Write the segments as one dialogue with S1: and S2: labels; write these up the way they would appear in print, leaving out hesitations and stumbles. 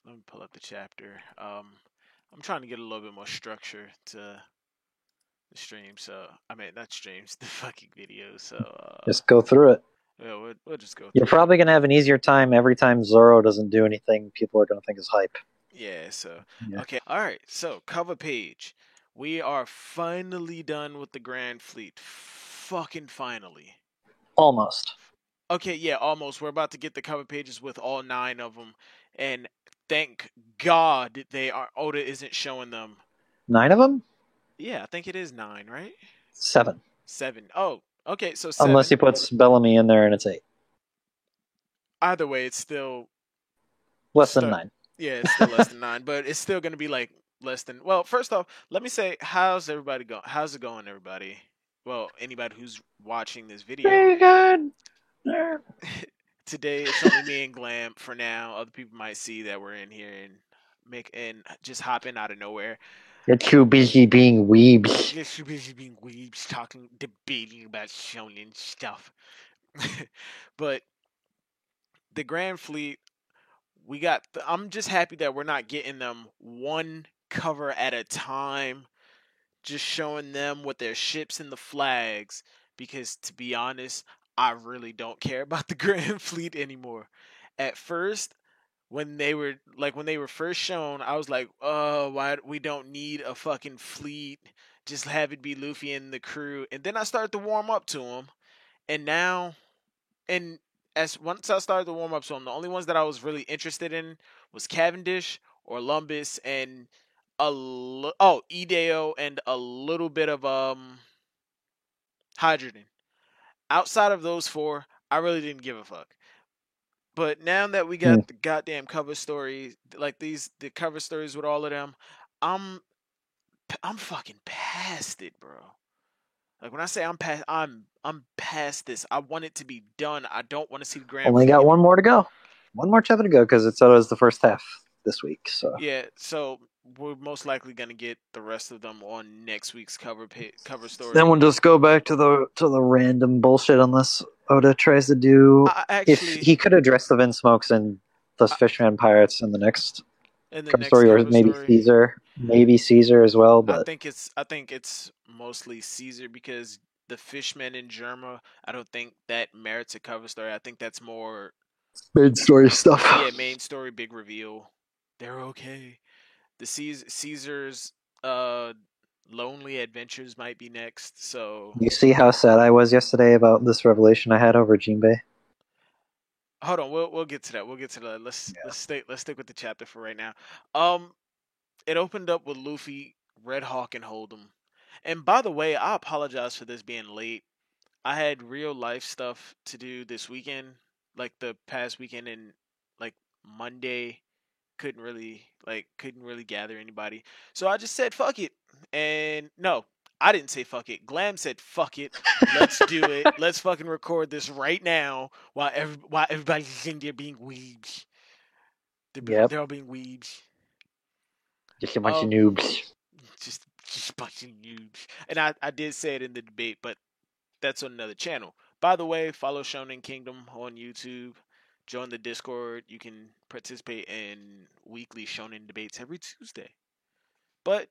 S1: Let me pull up the chapter. I'm trying to get a little bit more structure to the stream. So I mean, not streams, the fucking videos. So
S2: Just go through it.
S1: yeah, we'll just go
S2: You're
S1: through it.
S2: probably gonna have an easier time every time Zoro doesn't do anything. People are gonna think is hype.
S1: Yeah. So
S2: Yeah,
S1: okay. All right. So cover page. We are finally done with the Grand Fleet. Fucking finally.
S2: almost
S1: Okay, yeah, almost. We're about to get the cover pages with all 9 of them, and thank God they are. Oda isn't showing them.
S2: 9 of them.
S1: Yeah, I think it is 9, right?
S2: 7,
S1: 7. Oh, okay, so
S2: unless
S1: 7.
S2: he puts Bellamy in there and it's 8.
S1: Either way, it's still
S2: Less than
S1: stuck.
S2: 9.
S1: Yeah, it's still less than 9, but it's still gonna be like less than. Well, first off, let me say, how's everybody going? How's it going, everybody? Well, anybody who's watching this video.
S2: Pretty good.
S1: Today it's only me and Glam for now. Other people might see that we're in here and just hop in out of nowhere.
S2: You're too busy being weebs.
S1: Just too busy being weebs, talking, debating about shonen stuff. But the Grand Fleet, I'm just happy that we're not getting them one cover at a time, just showing them with their ships and the flags. Because to be honest, I really don't care about the Grand Fleet anymore. At first, when they were first shown, I was like, "Oh, why we don't need a fucking fleet? Just have it be Luffy and the crew." And then I started to warm up to them, and now, and as once I started to warm up to them, the only ones that I was really interested in was Cavendish, Lumbus, and Ideo, and a little bit of Hydrogen. Outside of those four, I really didn't give a fuck. But now that we got the goddamn cover story, like the cover stories with all of them, I'm I'm fucking past it, bro. Like when I say I'm past this. I want it to be done. I don't want to see the Grand
S2: Only
S1: Fleet
S2: got one more
S1: anymore.
S2: to go. One more chapter to go because it was the first half this week. So
S1: Yeah, so we're most likely gonna get the rest of them on next week's cover
S2: then
S1: story.
S2: we'll just go back to the random bullshit unless Oda tries to do.
S1: I
S2: If
S1: actually
S2: he could address the Vince Smokes and the
S1: I,
S2: Fishman Pirates in the next
S1: in the
S2: cover
S1: next
S2: story, or
S1: cover story,
S2: Maybe Caesar as well. But
S1: I think it's mostly Caesar because the Fishmen in Germa, I don't think that merits a cover story. I think that's more
S2: main story stuff.
S1: yeah, main story, big reveal. They're okay. The Caesar's lonely adventures might be next. So
S2: You see how sad I was yesterday about this revelation I had over Jinbei?
S1: hold on, we'll get to that. We'll get to that.
S2: Yeah.
S1: Let's stick with the chapter for right now. Um, it opened up with Luffy, Red Hawk, and Hold'em. And by the way, I apologize for this being late. I had real life stuff to do this weekend, like the past weekend, and like Monday couldn't really gather anybody. So I just said fuck it. And no, I didn't say fuck it. Glam said fuck it. Let's do it. Let's fucking record this right now while everybody's in there being weebs.
S2: Yep.
S1: They're all being weebs.
S2: Just a bunch of
S1: Um,
S2: noobs.
S1: just a bunch of noobs. And I did say it in the debate, but that's on another channel. By the way, follow Shonen Kingdom on YouTube. Join the Discord. You can participate in weekly Shonen debates every Tuesday. But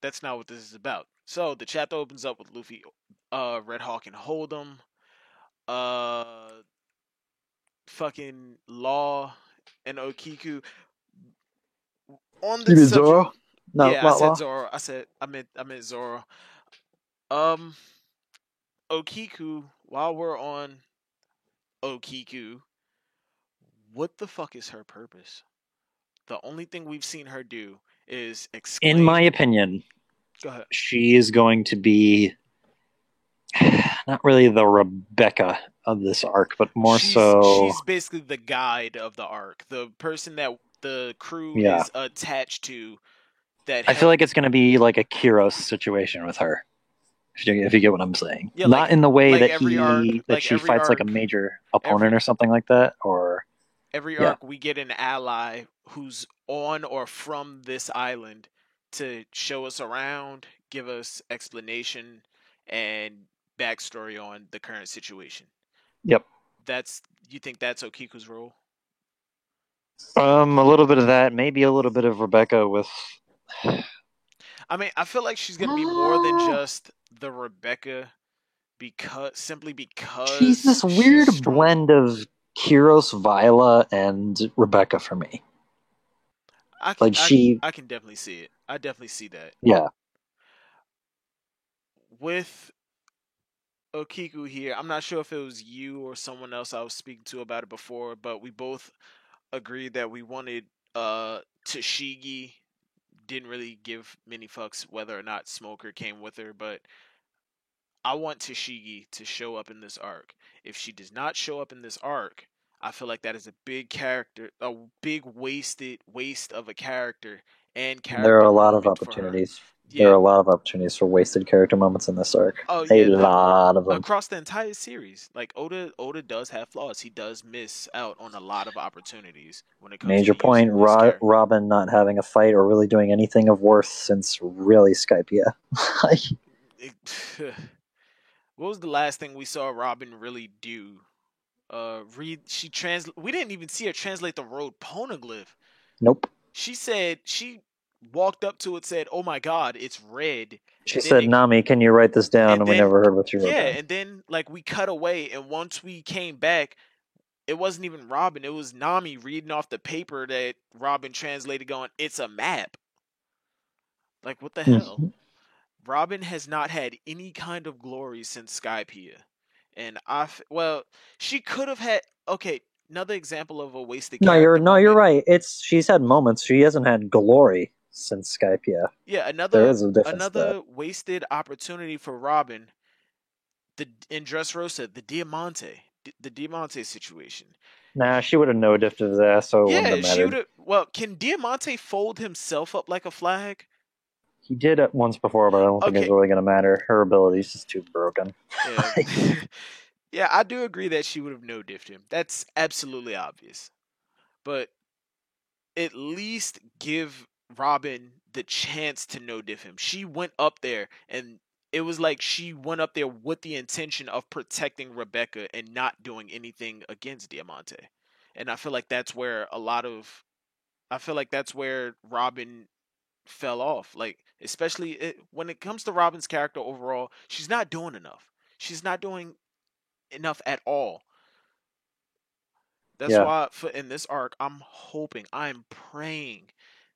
S1: that's not what this is about. So the chapter opens up with Luffy, Red Hawk, and Hold'em. Uh, fucking Law and Okiku on
S2: You
S1: this
S2: mean
S1: subject.
S2: Zoro? No,
S1: Yeah, I
S2: not
S1: said
S2: Law.
S1: Zoro. I meant Zoro. Um, Okiku. While we're on Okiku, what the fuck is her purpose? The only thing we've seen her do is
S2: In
S1: exclaim.
S2: my opinion,
S1: Go ahead.
S2: she is going to be not really the Rebecca of this arc, but more so,
S1: She's basically the guide of the arc, the person that the crew
S2: yeah.
S1: is attached to. That
S2: I feel
S1: help.
S2: like it's going to be like a Kiros situation with her. If you get what I'm saying,
S1: Yeah,
S2: not in the way that
S1: like
S2: she fights like a major opponent
S1: every
S2: or something like that, or
S1: every
S2: yeah,
S1: arc we get an ally who's on or from this island to show us around, give us explanation and backstory on the current situation.
S2: yep.
S1: That's you think that's Okiku's role?
S2: A little bit of that, maybe a little bit of Rebecca with.
S1: I mean, I feel like she's gonna be more than just the Rebecca
S2: She's
S1: because
S2: this
S1: she's
S2: weird
S1: strong.
S2: blend of Kyros, Viola, and Rebecca for me.
S1: I can
S2: Like
S1: I
S2: she,
S1: I can definitely see it. I definitely see that.
S2: yeah,
S1: With Okiku here, I'm not sure if it was you or someone else I was speaking to about it before, but we both agreed that we wanted Tashigi. Didn't really give many fucks whether or not Smoker came with her, but I want Tashigi to show up in this arc. If she does not show up in this arc, I feel like that is a big character, a big waste of a character and
S2: there are
S1: character
S2: a lot of
S1: moment for her.
S2: opportunities. There are
S1: Yeah.
S2: a lot of opportunities for wasted character moments in this arc.
S1: Oh
S2: A
S1: yeah.
S2: lot of them.
S1: Across the entire series, like Oda does have flaws. He does miss out on a lot of opportunities when it comes to
S2: Major point:
S1: using this character.
S2: Robin not having a fight or really doing anything of worth since really Skypiea.
S1: It, what was the last thing we saw Robin really do? Read she trans. We didn't even see her translate the road poneglyph.
S2: Nope.
S1: She said she walked up to it, said, "Oh my God, it's red,"
S2: She
S1: and then
S2: said, "Nami, can you write this down?"
S1: and
S2: And we
S1: then
S2: never heard what she wrote
S1: yeah,
S2: down.
S1: and then like we cut away, and once we came back, it wasn't even Robin. It was Nami reading off the paper that Robin translated, going, "It's a map." Like what the hell?
S2: Mhm.
S1: Robin has not had any kind of glory since Skypiea, and well, she could have had. Okay, another example of a wasted character
S2: No, you're
S1: moment.
S2: right. She's had moments. She hasn't had glory since Skypiea.
S1: Yeah,
S2: There is a difference to that.
S1: another wasted opportunity for Robin. The in Dressrosa, the Diamante situation.
S2: Nah, she would have no dipped his ass, so it wouldn't
S1: Yeah,
S2: have
S1: she would
S2: mattered.
S1: have. Well, can Diamante fold himself up like a flag?
S2: He did it once before, but I don't think it's
S1: Okay,
S2: really going to matter. Her ability's just too broken.
S1: yeah, yeah, I do agree that she would have no diffed him. That's absolutely obvious. But at least give Robin the chance to no diff him. She went up there and it was like she went up there with the intention of protecting Rebecca and not doing anything against Diamante. And I feel like that's where Robin fell off. Like especially when it comes to Robin's character overall, she's not doing enough. She's not doing enough at all. That's
S2: Yeah,
S1: why for in this arc, I'm praying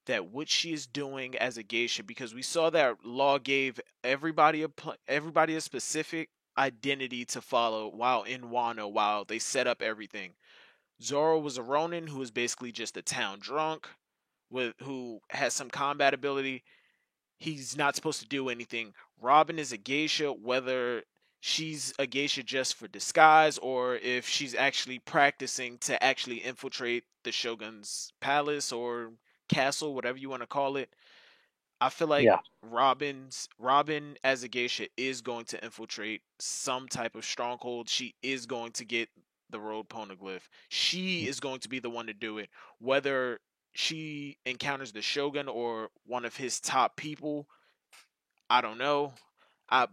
S1: that what she is doing as a geisha, because we saw that Law gave everybody a specific identity to follow while in Wano, while they set up everything. Zoro was a Ronin who was basically just a town drunk with who has some combat ability. He's not supposed to do anything. Robin is a geisha, whether she's a geisha just for disguise or if she's actually practicing to actually infiltrate the shogun's palace or castle, whatever you want to call it. I feel like
S2: yeah,
S1: Robin as a geisha is going to infiltrate some type of stronghold. She is going to get the road poneglyph. She is going to be the one to do it. Whether she encounters the shogun or one of his top people, I don't know.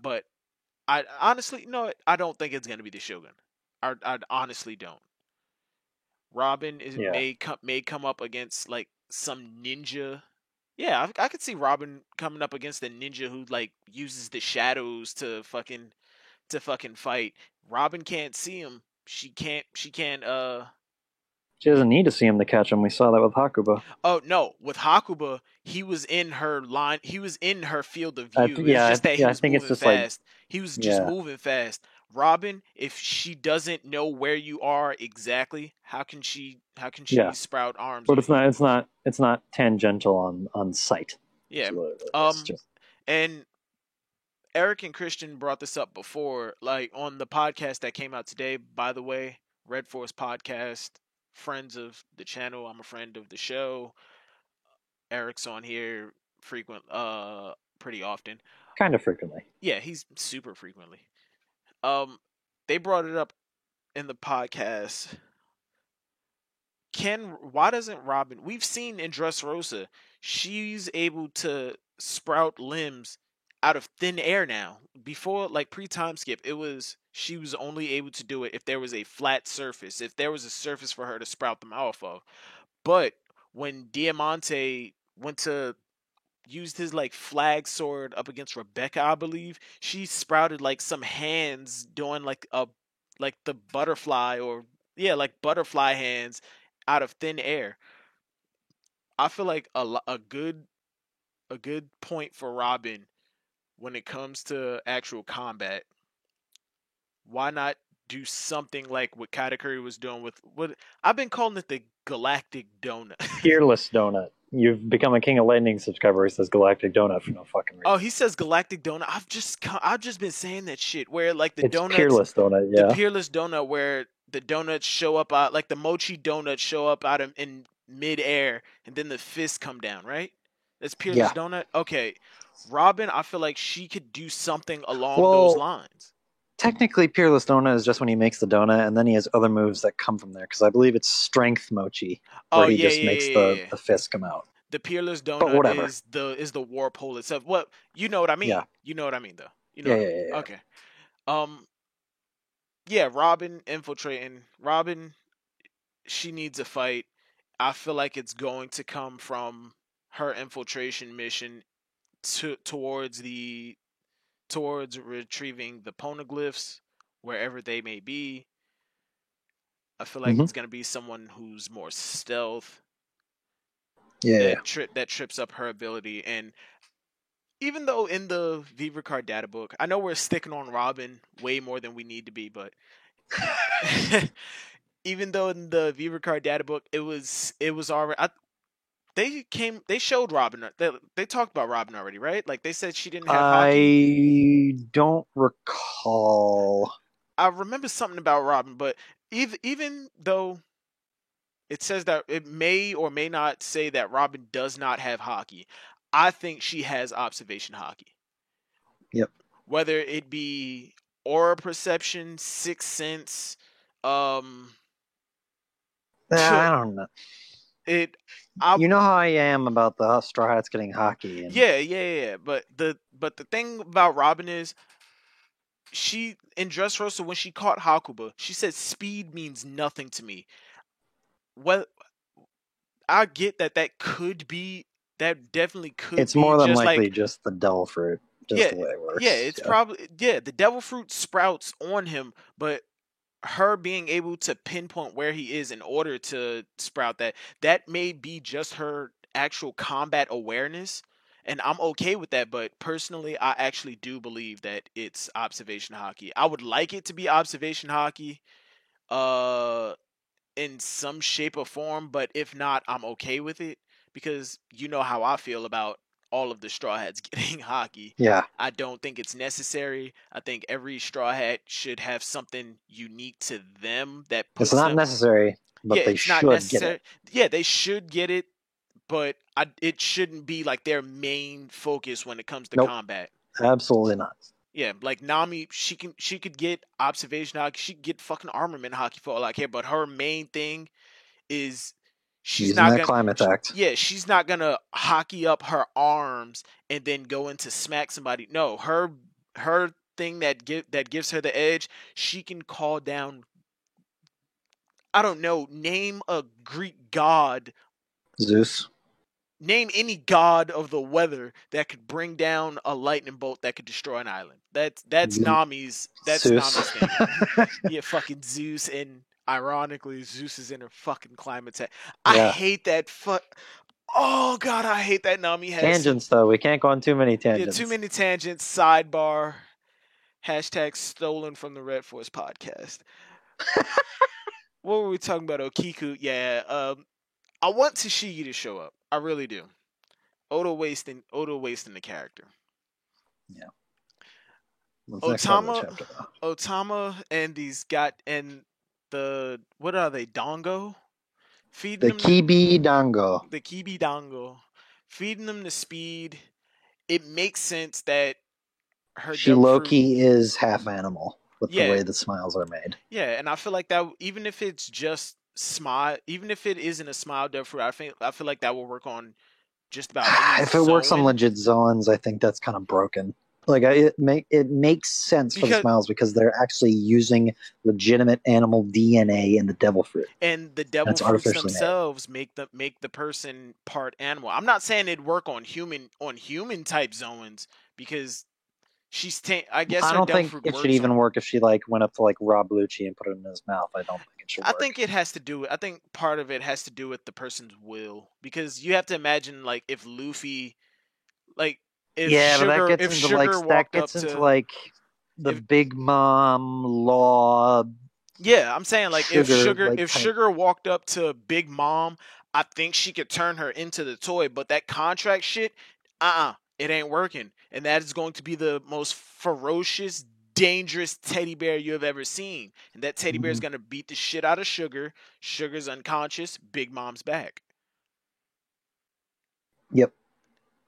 S1: But I honestly no, I don't think it's gonna be the shogun. I honestly don't. Robin
S2: yeah.
S1: may come up against like some ninja. Yeah, I could see Robin coming up against a ninja who like uses the shadows to fucking fight. Robin can't see him. She can't
S2: She doesn't need to see him to catch him. We saw that with Hakuba.
S1: oh no, with Hakuba, he was in her line, he was in her field of view. It's just that he
S2: Yeah. I
S1: was
S2: think it's
S1: moving
S2: just like,
S1: fast. He was just
S2: yeah,
S1: moving fast. Robin, if she doesn't know where you are exactly, how can she
S2: yeah.
S1: sprout arms
S2: But
S1: on you?
S2: it's not tangential on sight.
S1: Yeah.
S2: It's
S1: Um
S2: just
S1: and Eric and Christian brought this up before, like on the podcast that came out today, by the way, Red Force podcast, friends of the channel. I'm a friend of the show. Eric's on here pretty often.
S2: kind of frequently.
S1: Yeah, he's super frequently. Um they brought it up in the podcast. Why doesn't Robin, we've seen in Dressrosa, she's able to sprout limbs out of thin air now. Before, like pre-time skip, it was she was only able to do it if there was a flat surface, if there was a surface for her to sprout them off of. But when Diamante went to used his like flag sword up against Rebecca, I believe, she sprouted like some hands doing like the butterfly or yeah, like butterfly hands out of thin air. I feel like a good point for Robin when it comes to actual combat. Why not do something like what Katakuri was doing with what I've been calling it the Galactic Donut.
S2: Peerless Donut. You've become a King of Lightning subscriber who says Galactic Donut for no fucking
S1: Oh,
S2: reason.
S1: he says Galactic Donut. I've just been saying that shit where like
S2: It's Peerless Donut,
S1: the
S2: yeah.
S1: Peerless Donut where the donuts show up out like the mochi donuts show up out in mid-air and then the fists come down, right? That's Peerless
S2: Yeah.
S1: Donut. Okay. Robin, I feel like she could do something along those lines.
S2: Technically, Peerless Donut is just when he makes the donut, and then he has other moves that come from there. Because I believe it's Strength Mochi, where he just makes the fist come out.
S1: The Peerless Donut is the warp hole itself. What you know what I mean?
S2: Yeah.
S1: You know what I mean, though. You
S2: know
S1: yeah. Okay. Yeah, Robin infiltrating. Robin, she needs a fight. I feel like it's going to come from her infiltration mission towards retrieving the poneglyphs wherever they may be. I feel like it's going to be someone who's more stealth.
S2: Yeah.
S1: That trips up her ability. And even though in the Viva Card data book, I know we're sticking on Robin way more than we need to be, but even though in the Viva Card data book it was already they showed Robin. They talked about Robin already, right? Like they said she didn't have hockey.
S2: I don't recall.
S1: I remember something about Robin, but even though it says that it may or may not say that Robin does not have hockey, I think she has observation hockey.
S2: Yep.
S1: Whether it be aura perception, sixth sense,
S2: I don't know. You know how I am about the Straw Hats getting hockey. And...
S1: Yeah. But the thing about Robin is, she in Dressrosa when she caught Hakuba, she said speed means nothing to me. Well, I get that could be that definitely could.
S2: It's more than likely just the devil fruit. Just the way it works.
S1: Yeah, it's probably the devil fruit sprouts on him, but her being able to pinpoint where he is in order to sprout that may be just her actual combat awareness, and I'm okay with that. But personally, I actually do believe that it's observation hockey. I would like it to be observation hockey in some shape or form, but if not, I'm okay with it because you know how I feel about all of the Straw Hats getting hockey.
S2: Yeah.
S1: I don't think it's necessary. I think every Straw Hat should have something unique to them that puts
S2: It's not necessary, but they should get it.
S1: Yeah, they should get it, but it shouldn't be like their main focus when it comes to combat.
S2: Absolutely not.
S1: Yeah, like Nami, she could get observation hockey, she could get fucking armament hockey for all I care, but her main thing is she's not gonna
S2: climate act.
S1: Yeah, she's not gonna hockey up her arms and then go into smack somebody. No, her thing that gives her the edge, she can call down. I don't know. Name a Greek god.
S2: Zeus.
S1: Name any god of the weather that could bring down a lightning bolt that could destroy an island. That's Nami's. That's Nami's thing. Yeah, fucking Zeus, and ironically, Zeus is in her fucking climate tech. I hate that. Oh god, I hate that Nami has
S2: tangents though. We can't go on too many tangents.
S1: Yeah, too many tangents. Sidebar. # stolen from the Red Force podcast. What were we talking about? Okiku. Yeah. I want Tashigi to show up. I really do. Oda wasting the character.
S2: Yeah.
S1: Otama and these what are they? Dango? Feeding them
S2: Kibi Dango.
S1: The Kibi Dango. Feeding them the speed. It makes sense that
S2: she low-key is half animal with the way the smiles are made.
S1: Yeah, and I feel like that even if it's just smile, even if it isn't a smile devil fruit, I feel like that will work on just about any
S2: if it works on legit Zoans, I think that's kind of broken. Like it makes sense for the
S1: because
S2: smiles because they're actually using legitimate animal DNA in the devil fruit,
S1: and the
S2: and
S1: devil
S2: it's
S1: fruits
S2: artificially made.
S1: themselves make the person part animal. I'm not saying it'd work on human type zoans because I guess
S2: I
S1: her
S2: don't
S1: devil
S2: think
S1: fruit
S2: it should
S1: works
S2: even
S1: on.
S2: work if she like went up to like Rob Lucci and put it in his mouth. I don't think it should
S1: I
S2: work.
S1: think it has to do. I think part of it has to do with the person's will because you have to imagine like if Luffy, like
S2: Yeah, but
S1: if Sugar
S2: that
S1: walked up
S2: gets into
S1: to
S2: like the
S1: if
S2: Big Mom law
S1: yeah, I'm saying like
S2: sugar like
S1: if
S2: type.
S1: Sugar walked up to Big Mom, I think she could turn her into the toy, but that contract shit, it ain't working. And that is going to be the most ferocious, dangerous teddy bear you have ever seen. And that teddy bear is
S2: Mhm.
S1: going to beat the shit out of Sugar. Sugar's unconscious, Big Mom's back.
S2: Yep.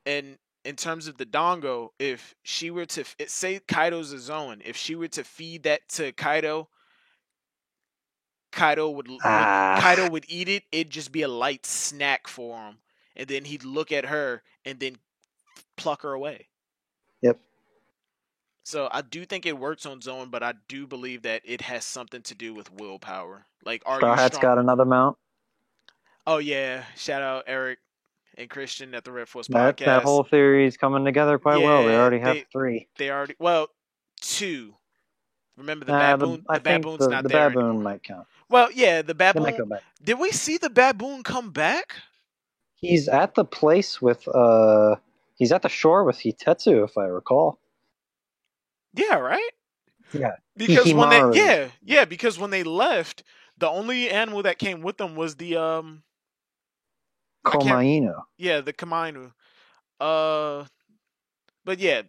S1: And in terms of the Dongo, if she were to say Kaido's a Zoan, if she were to feed that to Kaido, when Kaido
S2: Ah.
S1: would eat it, it'd just be a light snack for him, and then he'd look at her and then pluck her away.
S2: Yep.
S1: So I do think it works on Zoan, but I do believe that it has something to do with willpower. Like, are
S2: Straw
S1: you
S2: Hat's
S1: strong?
S2: got another mount.
S1: Oh yeah, shout out Eric and Christian at the Red Force
S2: That
S1: podcast.
S2: whole theory is coming together quite well. They
S1: Yeah,
S2: already have three.
S1: they already two. Remember
S2: I
S1: the
S2: think
S1: baboon's not
S2: the
S1: there
S2: baboon
S1: anymore.
S2: might count.
S1: Well, yeah, the
S2: They might
S1: baboon.
S2: go back.
S1: Did we see the baboon come back?
S2: He's at the place with he's at the shore with Hitetsu, if I recall.
S1: Yeah, right.
S2: Yeah.
S1: Because
S2: Hikimaru.
S1: because when they left, the only animal that came with them was the I can't
S2: Komainu.
S1: yeah, the Kamainu. Uh but yeah,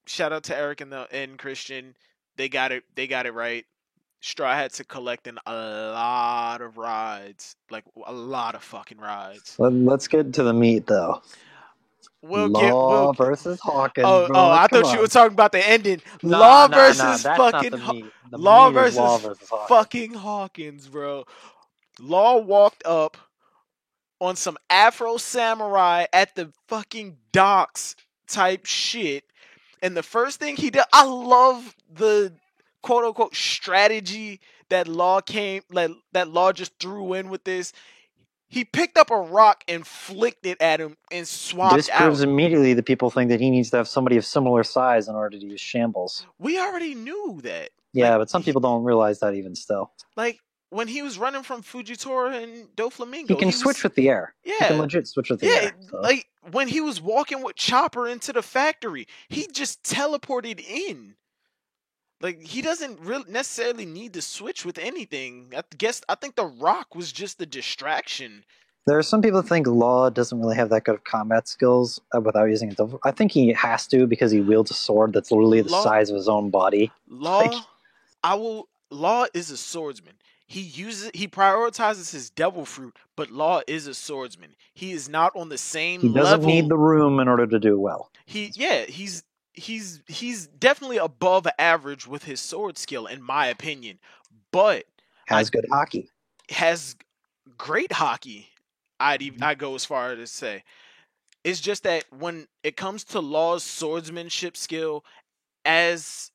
S1: shout out to Eric and Christian. They got it right. Straw Hats are collecting a lot of rides. Like a lot of fucking rides.
S2: Let's get to the meat though.
S1: We'll
S2: Law
S1: get
S2: versus Hawkins, bro.
S1: I
S2: Come
S1: thought you were
S2: on.
S1: talking about the ending.
S2: Nah, nah, nah. That's not the meat. The
S1: Law
S2: meat is Law
S1: versus
S2: versus Hawkins.
S1: fucking Hawkins, bro. Law walked up on some Afro Samurai at the fucking docks type shit. And the first thing he did, I love the quote unquote strategy that that Law just threw in with this. He picked up a rock and flicked it at him and swapped
S2: This proves
S1: out.
S2: immediately that people think that he needs to have somebody of similar size in order to use shambles.
S1: We already knew that.
S2: Yeah, but some people don't realize that even still.
S1: Like when he was running from Fujitora and
S2: He
S1: Doflamingo,
S2: can switch with the air. He can
S1: yeah,
S2: legit switch with the
S1: yeah.
S2: air. So.
S1: Like when he was walking with Chopper into the factory, he just teleported in. Like he doesn't really necessarily need to switch with anything. I think the rock was just a distraction.
S2: There are some people that think Law doesn't really have that good of combat skills without using it. I think he has to because he wields a sword that's literally the size of his own body.
S1: Law, Law is a swordsman. He prioritizes his devil fruit, but Law is a swordsman. He is not on the same
S2: He doesn't
S1: level.
S2: need the room in order to do well.
S1: He's definitely above average with his sword skill, in my opinion. But
S2: has good hockey.
S1: Has great hockey. I go as far as to say. It's just that when it comes to Law's swordsmanship skill, as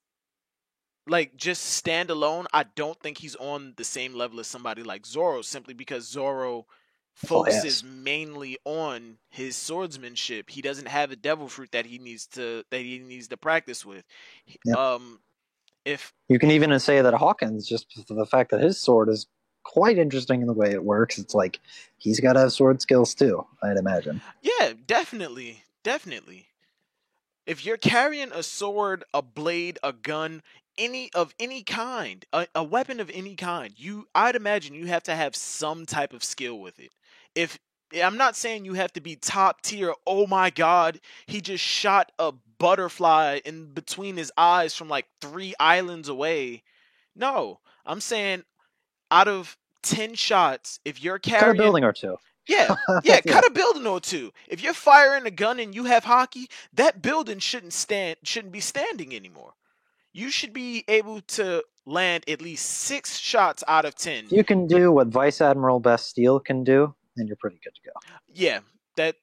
S1: like just standalone, I don't think he's on the same level as somebody like Zoro, simply because Zoro focuses mainly on his swordsmanship. He doesn't have a devil fruit that he needs to practice with.
S2: Yep.
S1: If
S2: you can even say that Hawkins, just for the fact that his sword is quite interesting in the way it works, it's like he's got to have sword skills too, I'd imagine.
S1: Yeah, definitely. If you're carrying a sword, a blade, a gun, any kind, a weapon of any kind, I'd imagine you have to have some type of skill with it. If I'm not saying you have to be top tier, oh my god, he just shot a butterfly in between his eyes from like 3 islands away. No, I'm saying out of 10 shots, if you're carrying
S2: cut a building or two.
S1: Yeah, cut a building or two. If you're firing a gun and you have hockey, that building shouldn't be standing anymore. You should be able to land at least 6 shots out of 10.
S2: If you can do what Vice Admiral Bastille can do, then you're pretty good to go.
S1: Yeah, that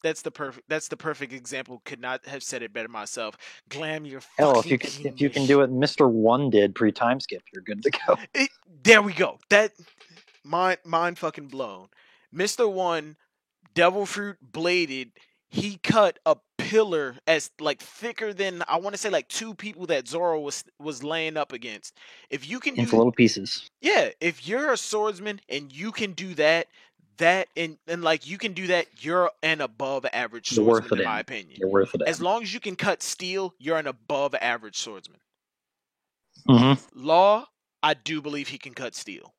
S1: That's the perfect example. Could not have said it better myself. Glam, you're
S2: Hell,
S1: fucking
S2: if you can do what Mr. One did pre-time skip, you're good to go.
S1: There we go. That mind fucking blown. Mr. One, Devil Fruit bladed. He cut a pillar as like thicker than, I want to say, like 2 people that Zoro was laying up against. If you can
S2: into little pieces.
S1: Yeah, if you're a swordsman and you can do that and like you can do that, you're an above average swordsman in my opinion.
S2: You're worth it.
S1: As long as you can cut steel, you're an above average swordsman.
S2: Mm-hmm.
S1: Law, I do believe he can cut steel.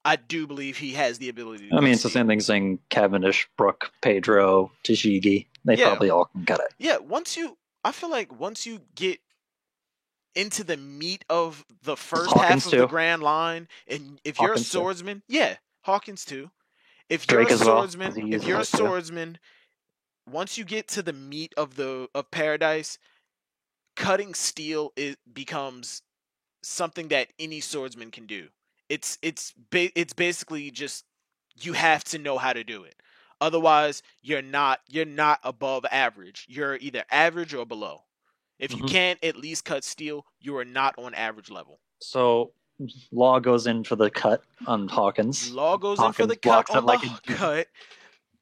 S1: I do believe he has the ability to
S2: it's the same thing saying Cavendish, Brook, Pedro, Tashigi. They probably all can cut it.
S1: Yeah, I feel like once you get into the meat of the first half of the Grand Line, and if you're a swordsman, Hawkins too. If you're a swordsman, once you get to the meat of Paradise, cutting steel becomes something that any swordsman can do. It's basically just, you have to know how to do it. Otherwise, you're not above average. You're either average or below. If you can't at least cut steel, you are not on average level.
S2: So Law goes in for the cut on Hawkins.
S1: Law goes in for the cut on the cut.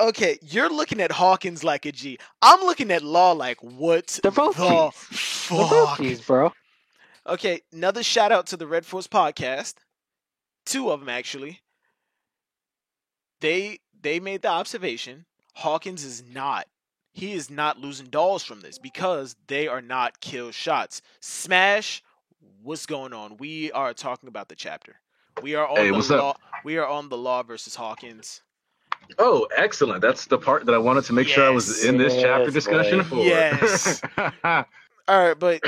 S1: Okay, you're looking at Hawkins like a G. I'm looking at Law like, what
S2: They're both
S1: the
S2: G's.
S1: fuck?
S2: They're both G's, bro.
S1: Okay, another shout out to the Red Force podcast. 2 of them actually. They made the observation Hawkins is not losing dolls from this because they are not kill shots. Smash, what's going on? We are talking about the chapter. We are on We are on the Law versus Hawkins.
S3: Oh, excellent. That's the part that I wanted to make sure I was in this chapter discussion for.
S1: Yes. All right, but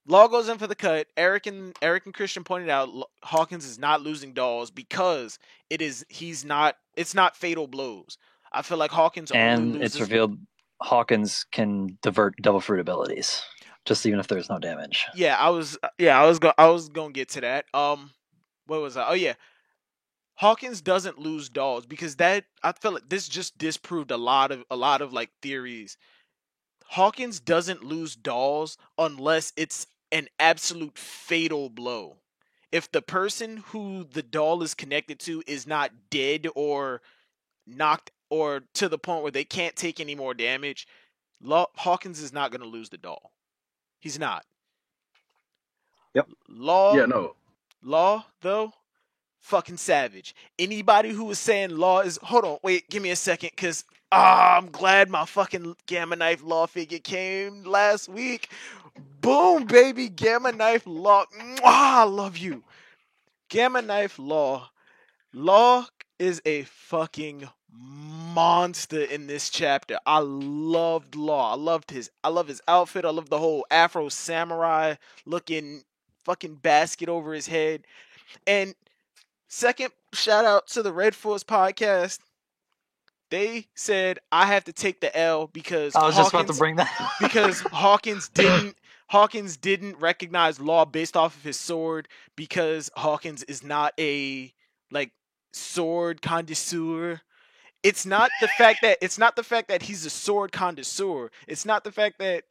S1: Law goes in for the cut. Eric and Christian pointed out Hawkins is not losing dolls because it's not fatal blows. I feel like Hawkins only loses.
S2: It's revealed Hawkins can divert Devil Fruit abilities, just even if there's no damage.
S1: I was going to get to that. What was that? Oh yeah. Hawkins doesn't lose dolls because I feel like this just disproved a lot of like theories. Hawkins doesn't lose dolls unless it's an absolute fatal blow. If the person who the doll is connected to is not dead or knocked or to the point where they can't take any more damage, Hawkins is not going to lose the doll. He's not.
S2: Yep.
S1: Law, though, fucking savage. Anybody who was saying Law is... Hold on, wait, give me a second, because I'm glad my fucking Gamma Knife Law figure came last week. Boom, baby, Gamma Knife Law. Mwah, I love you. Gamma Knife Law. Law is a fucking monster in this chapter. I loved Law. I love his outfit. I love the whole Afro samurai looking fucking basket over his head. And second shout out to the Red Force podcast. They said I have to take the L because
S2: I was just about to bring that
S1: because Hawkins didn't recognize Law based off of his sword because Hawkins is not a like sword connoisseur. It's not the fact that he's a sword connoisseur. It's not the fact that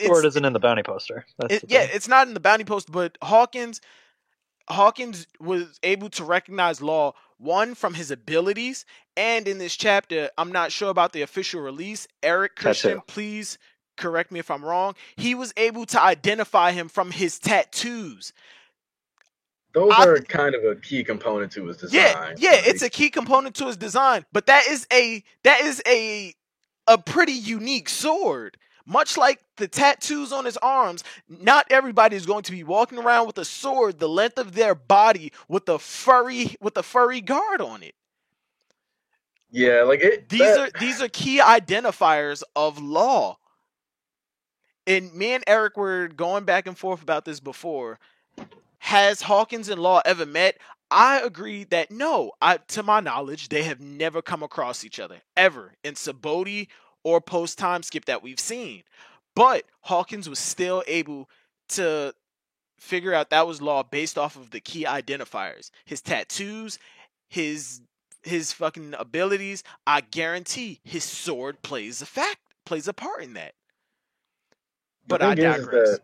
S2: sword isn't in the bounty poster.
S1: It's not in the bounty poster, but Hawkins was able to recognize Law, one, from his abilities, and in this chapter, I'm not sure about the official release. Eric, Christian, please correct me if I'm wrong. He was able to identify him from his tattoos.
S3: Those are kind of a key component to his design.
S1: Yeah, it's a key component to his design, but that is a pretty unique sword. Much like the tattoos on his arms, not everybody is going to be walking around with a sword the length of their body with a furry guard on it.
S3: Yeah, like
S1: these are key identifiers of Law. And me and Eric were going back and forth about this before. Has Hawkins and Law ever met? I agree that no. To my knowledge, they have never come across each other ever in Sabaody or post time skip that we've seen. But Hawkins was still able to figure out that was Law based off of the key identifiers. His tattoos, his his fucking abilities, I guarantee his sword plays a part in that. But I digress.
S3: Is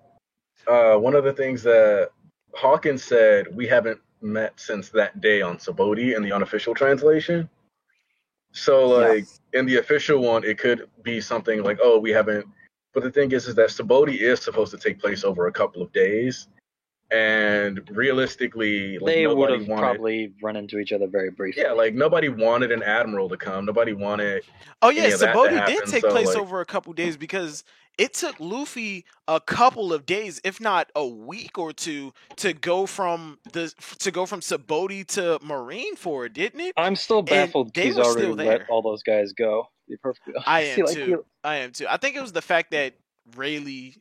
S3: that one of the things that Hawkins said, we haven't met since that day on Subodhi in the unofficial translation. So, like, in the official one, it could be something like, oh, we haven't. But the thing is that Subodhi is supposed to take place over a couple of days. And realistically, like,
S2: they would have probably run into each other very briefly.
S3: Yeah, like, nobody wanted an admiral to come. Nobody wanted.
S1: Oh, yeah, Subodhi did take place over a couple days because it took Luffy a couple of days, if not a week or two, to go from Subodhi to Marineford, didn't it?
S2: I'm still baffled he's already let all those guys go. Be perfectly honest.
S1: I am too. I think it was the fact that Rayleigh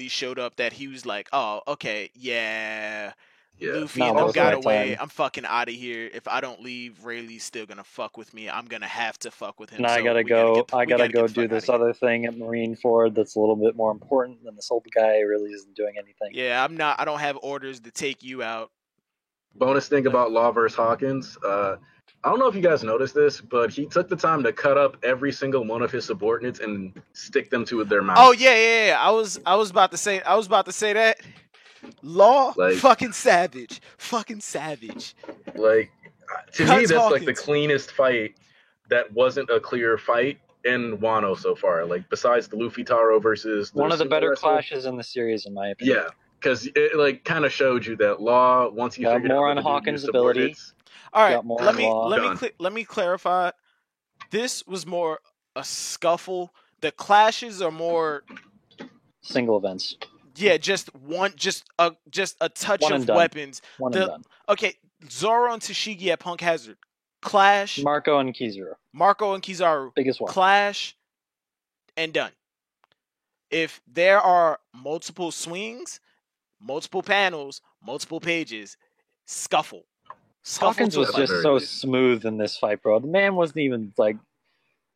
S1: showed up that he was like, oh, okay, yeah. Luffy and them got away. I'm fucking out of here. If I don't leave, Rayleigh's still gonna fuck with me. I'm gonna have to fuck with him.
S2: And I gotta go do this other thing at Marineford that's a little bit more important than this old guy really isn't doing anything.
S1: Yeah, I don't have orders to take you out.
S3: Bonus thing about Law vs. Hawkins. I don't know if you guys noticed this, but he took the time to cut up every single one of his subordinates and stick them to their mouth.
S1: Oh yeah. I was about to say that. Law, like, fucking savage.
S3: Like, to me, that's Hawkins. Like the cleanest fight that wasn't a clear fight in Wano so far. Like, besides the Luffy Taro versus
S2: one of the better clashes in the series, in my opinion.
S3: Yeah, because it like kind of showed you that Law, once he figured
S2: more
S3: out
S2: on Hawkins' ability.
S1: All right, let me clarify. This was more a scuffle. The clashes are more
S2: single events.
S1: Yeah, just a touch of weapons.
S2: One and done.
S1: Okay, Zoro and Tashigi at Punk Hazard clash.
S2: Marco and Kizaru.
S1: Biggest one. Clash and done. If there are multiple swings, multiple panels, multiple pages, scuffle.
S2: Hawkins was just so smooth in this fight, bro. The man wasn't even like.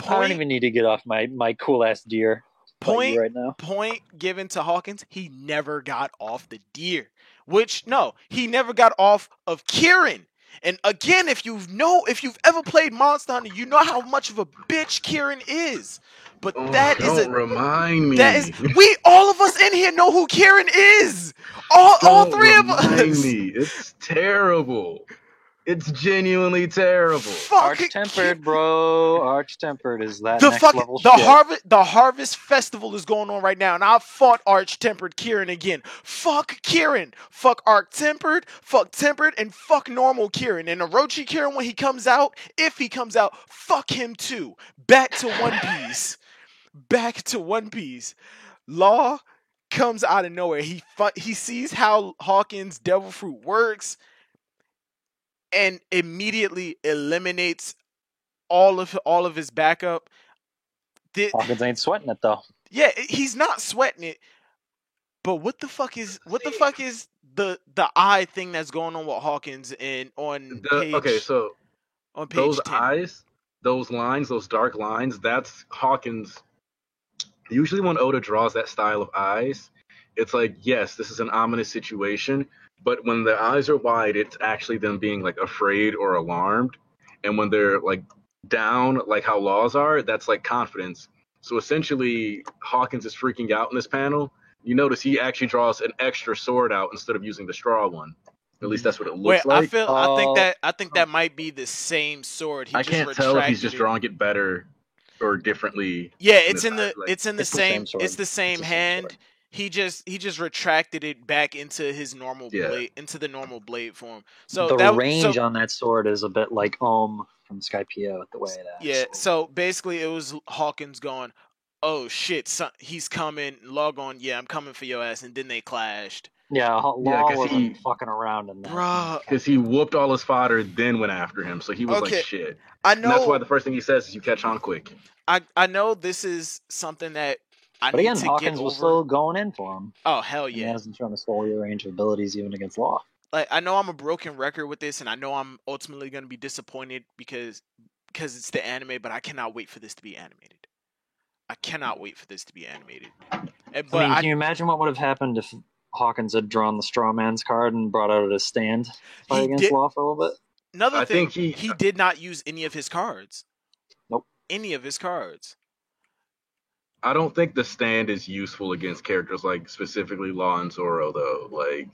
S2: I don't even need to get off my cool ass deer.
S1: Point
S2: right now.
S1: Point given to Hawkins, he never got off the deer. He never got off of Kirin. And again, if you've ever played Monster Hunter, you know how much of a bitch Kirin is. But
S3: remind me.
S1: All of us in here know who Kirin is. All three of us.
S3: Remind me. It's terrible. It's genuinely terrible.
S2: Arch-tempered, bro. Arch-tempered is that next level shit.
S1: The Harvest Festival is going on right now, and I fought Arch-tempered Kirin again. Fuck Kirin. Fuck Arch-tempered, fuck Tempered, and fuck normal Kirin. And Orochi Kirin, when he comes out, if he comes out, fuck him too. Back to One Piece. Law comes out of nowhere. He sees how Hawkins' Devil Fruit works, and immediately eliminates all of his backup.
S2: Hawkins ain't sweating it though.
S1: Yeah, he's not sweating it. But what the fuck is the eye thing that's going on with Hawkins on page 10.
S3: Eyes, those lines, those dark lines, that's Hawkins. Usually when Oda draws that style of eyes, it's like, yes, this is an ominous situation. But when the eyes are wide, it's actually them being like afraid or alarmed. And when they're like down, like how Laws are, that's like confidence. So essentially, Hawkins is freaking out in this panel. You notice he actually draws an extra sword out instead of using the straw one. At least that's what it looks like.
S1: I think that might be the same sword.
S3: I can't tell if he's just drawing it better or differently.
S1: Yeah, it's the same hand. He just retracted it back into his normal blade, into the normal blade form. So
S2: the range on that sword is a bit like from Skypiea, the way that.
S1: Yeah, so basically it was Hawkins going, "Oh shit, he's coming." Log on, yeah, I'm coming for your ass, and then they clashed.
S2: Yeah, Law wasn't fucking around in that.
S3: Because he whooped all his fodder, then went after him. So he was like, shit.
S1: I know.
S3: And that's why the first thing he says is, "You catch on quick."
S1: I know this is something that.
S2: But again, Hawkins was still going in for him.
S1: Oh, hell yeah.
S2: He hasn't shown his full range of abilities even against Law.
S1: Like, I know I'm a broken record with this, and I know I'm ultimately going to be disappointed because it's the anime, but I cannot wait for this to be animated.
S2: Can you imagine what would have happened if Hawkins had drawn the straw man's card and brought out his stand fight against Law for a little bit?
S1: Another thing, he did not use any of his cards.
S2: Nope.
S1: Any of his cards.
S3: I don't think the stand is useful against characters like specifically Law and Zoro, though. Like,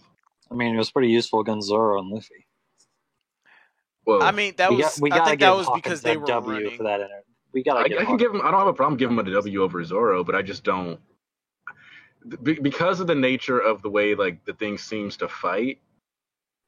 S2: I mean, it was pretty useful against Zoro and Luffy.
S3: Well,
S1: I mean, that was. I think that was because they were
S2: W
S1: running.
S2: For that. I
S3: can give him. I don't have a problem giving him a W over Zoro, but I just don't. Because of the nature of the way like the thing seems to fight.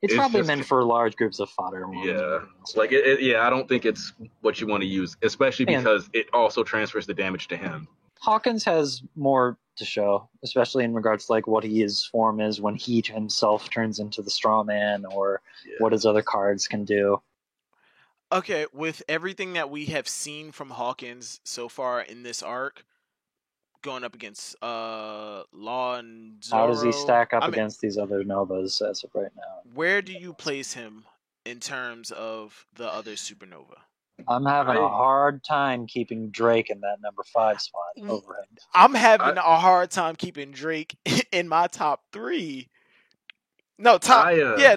S2: It's probably meant for large groups of fodder.
S3: Yeah, like I don't think it's what you want to use, especially because it also transfers the damage to him.
S2: Hawkins has more to show, especially in regards to like what his form is when he himself turns into the straw man, or what his other cards can do.
S1: Okay, with everything that we have seen from Hawkins so far in this arc, going up against Law and Zoro,
S2: how does he stack up against these other Novas as of right now?
S1: Where do you place him in terms of the other Supernova?
S2: I'm having a hard time keeping Drake in that number 5 spot over him.
S1: I'm having a hard time keeping Drake in my top 3. No,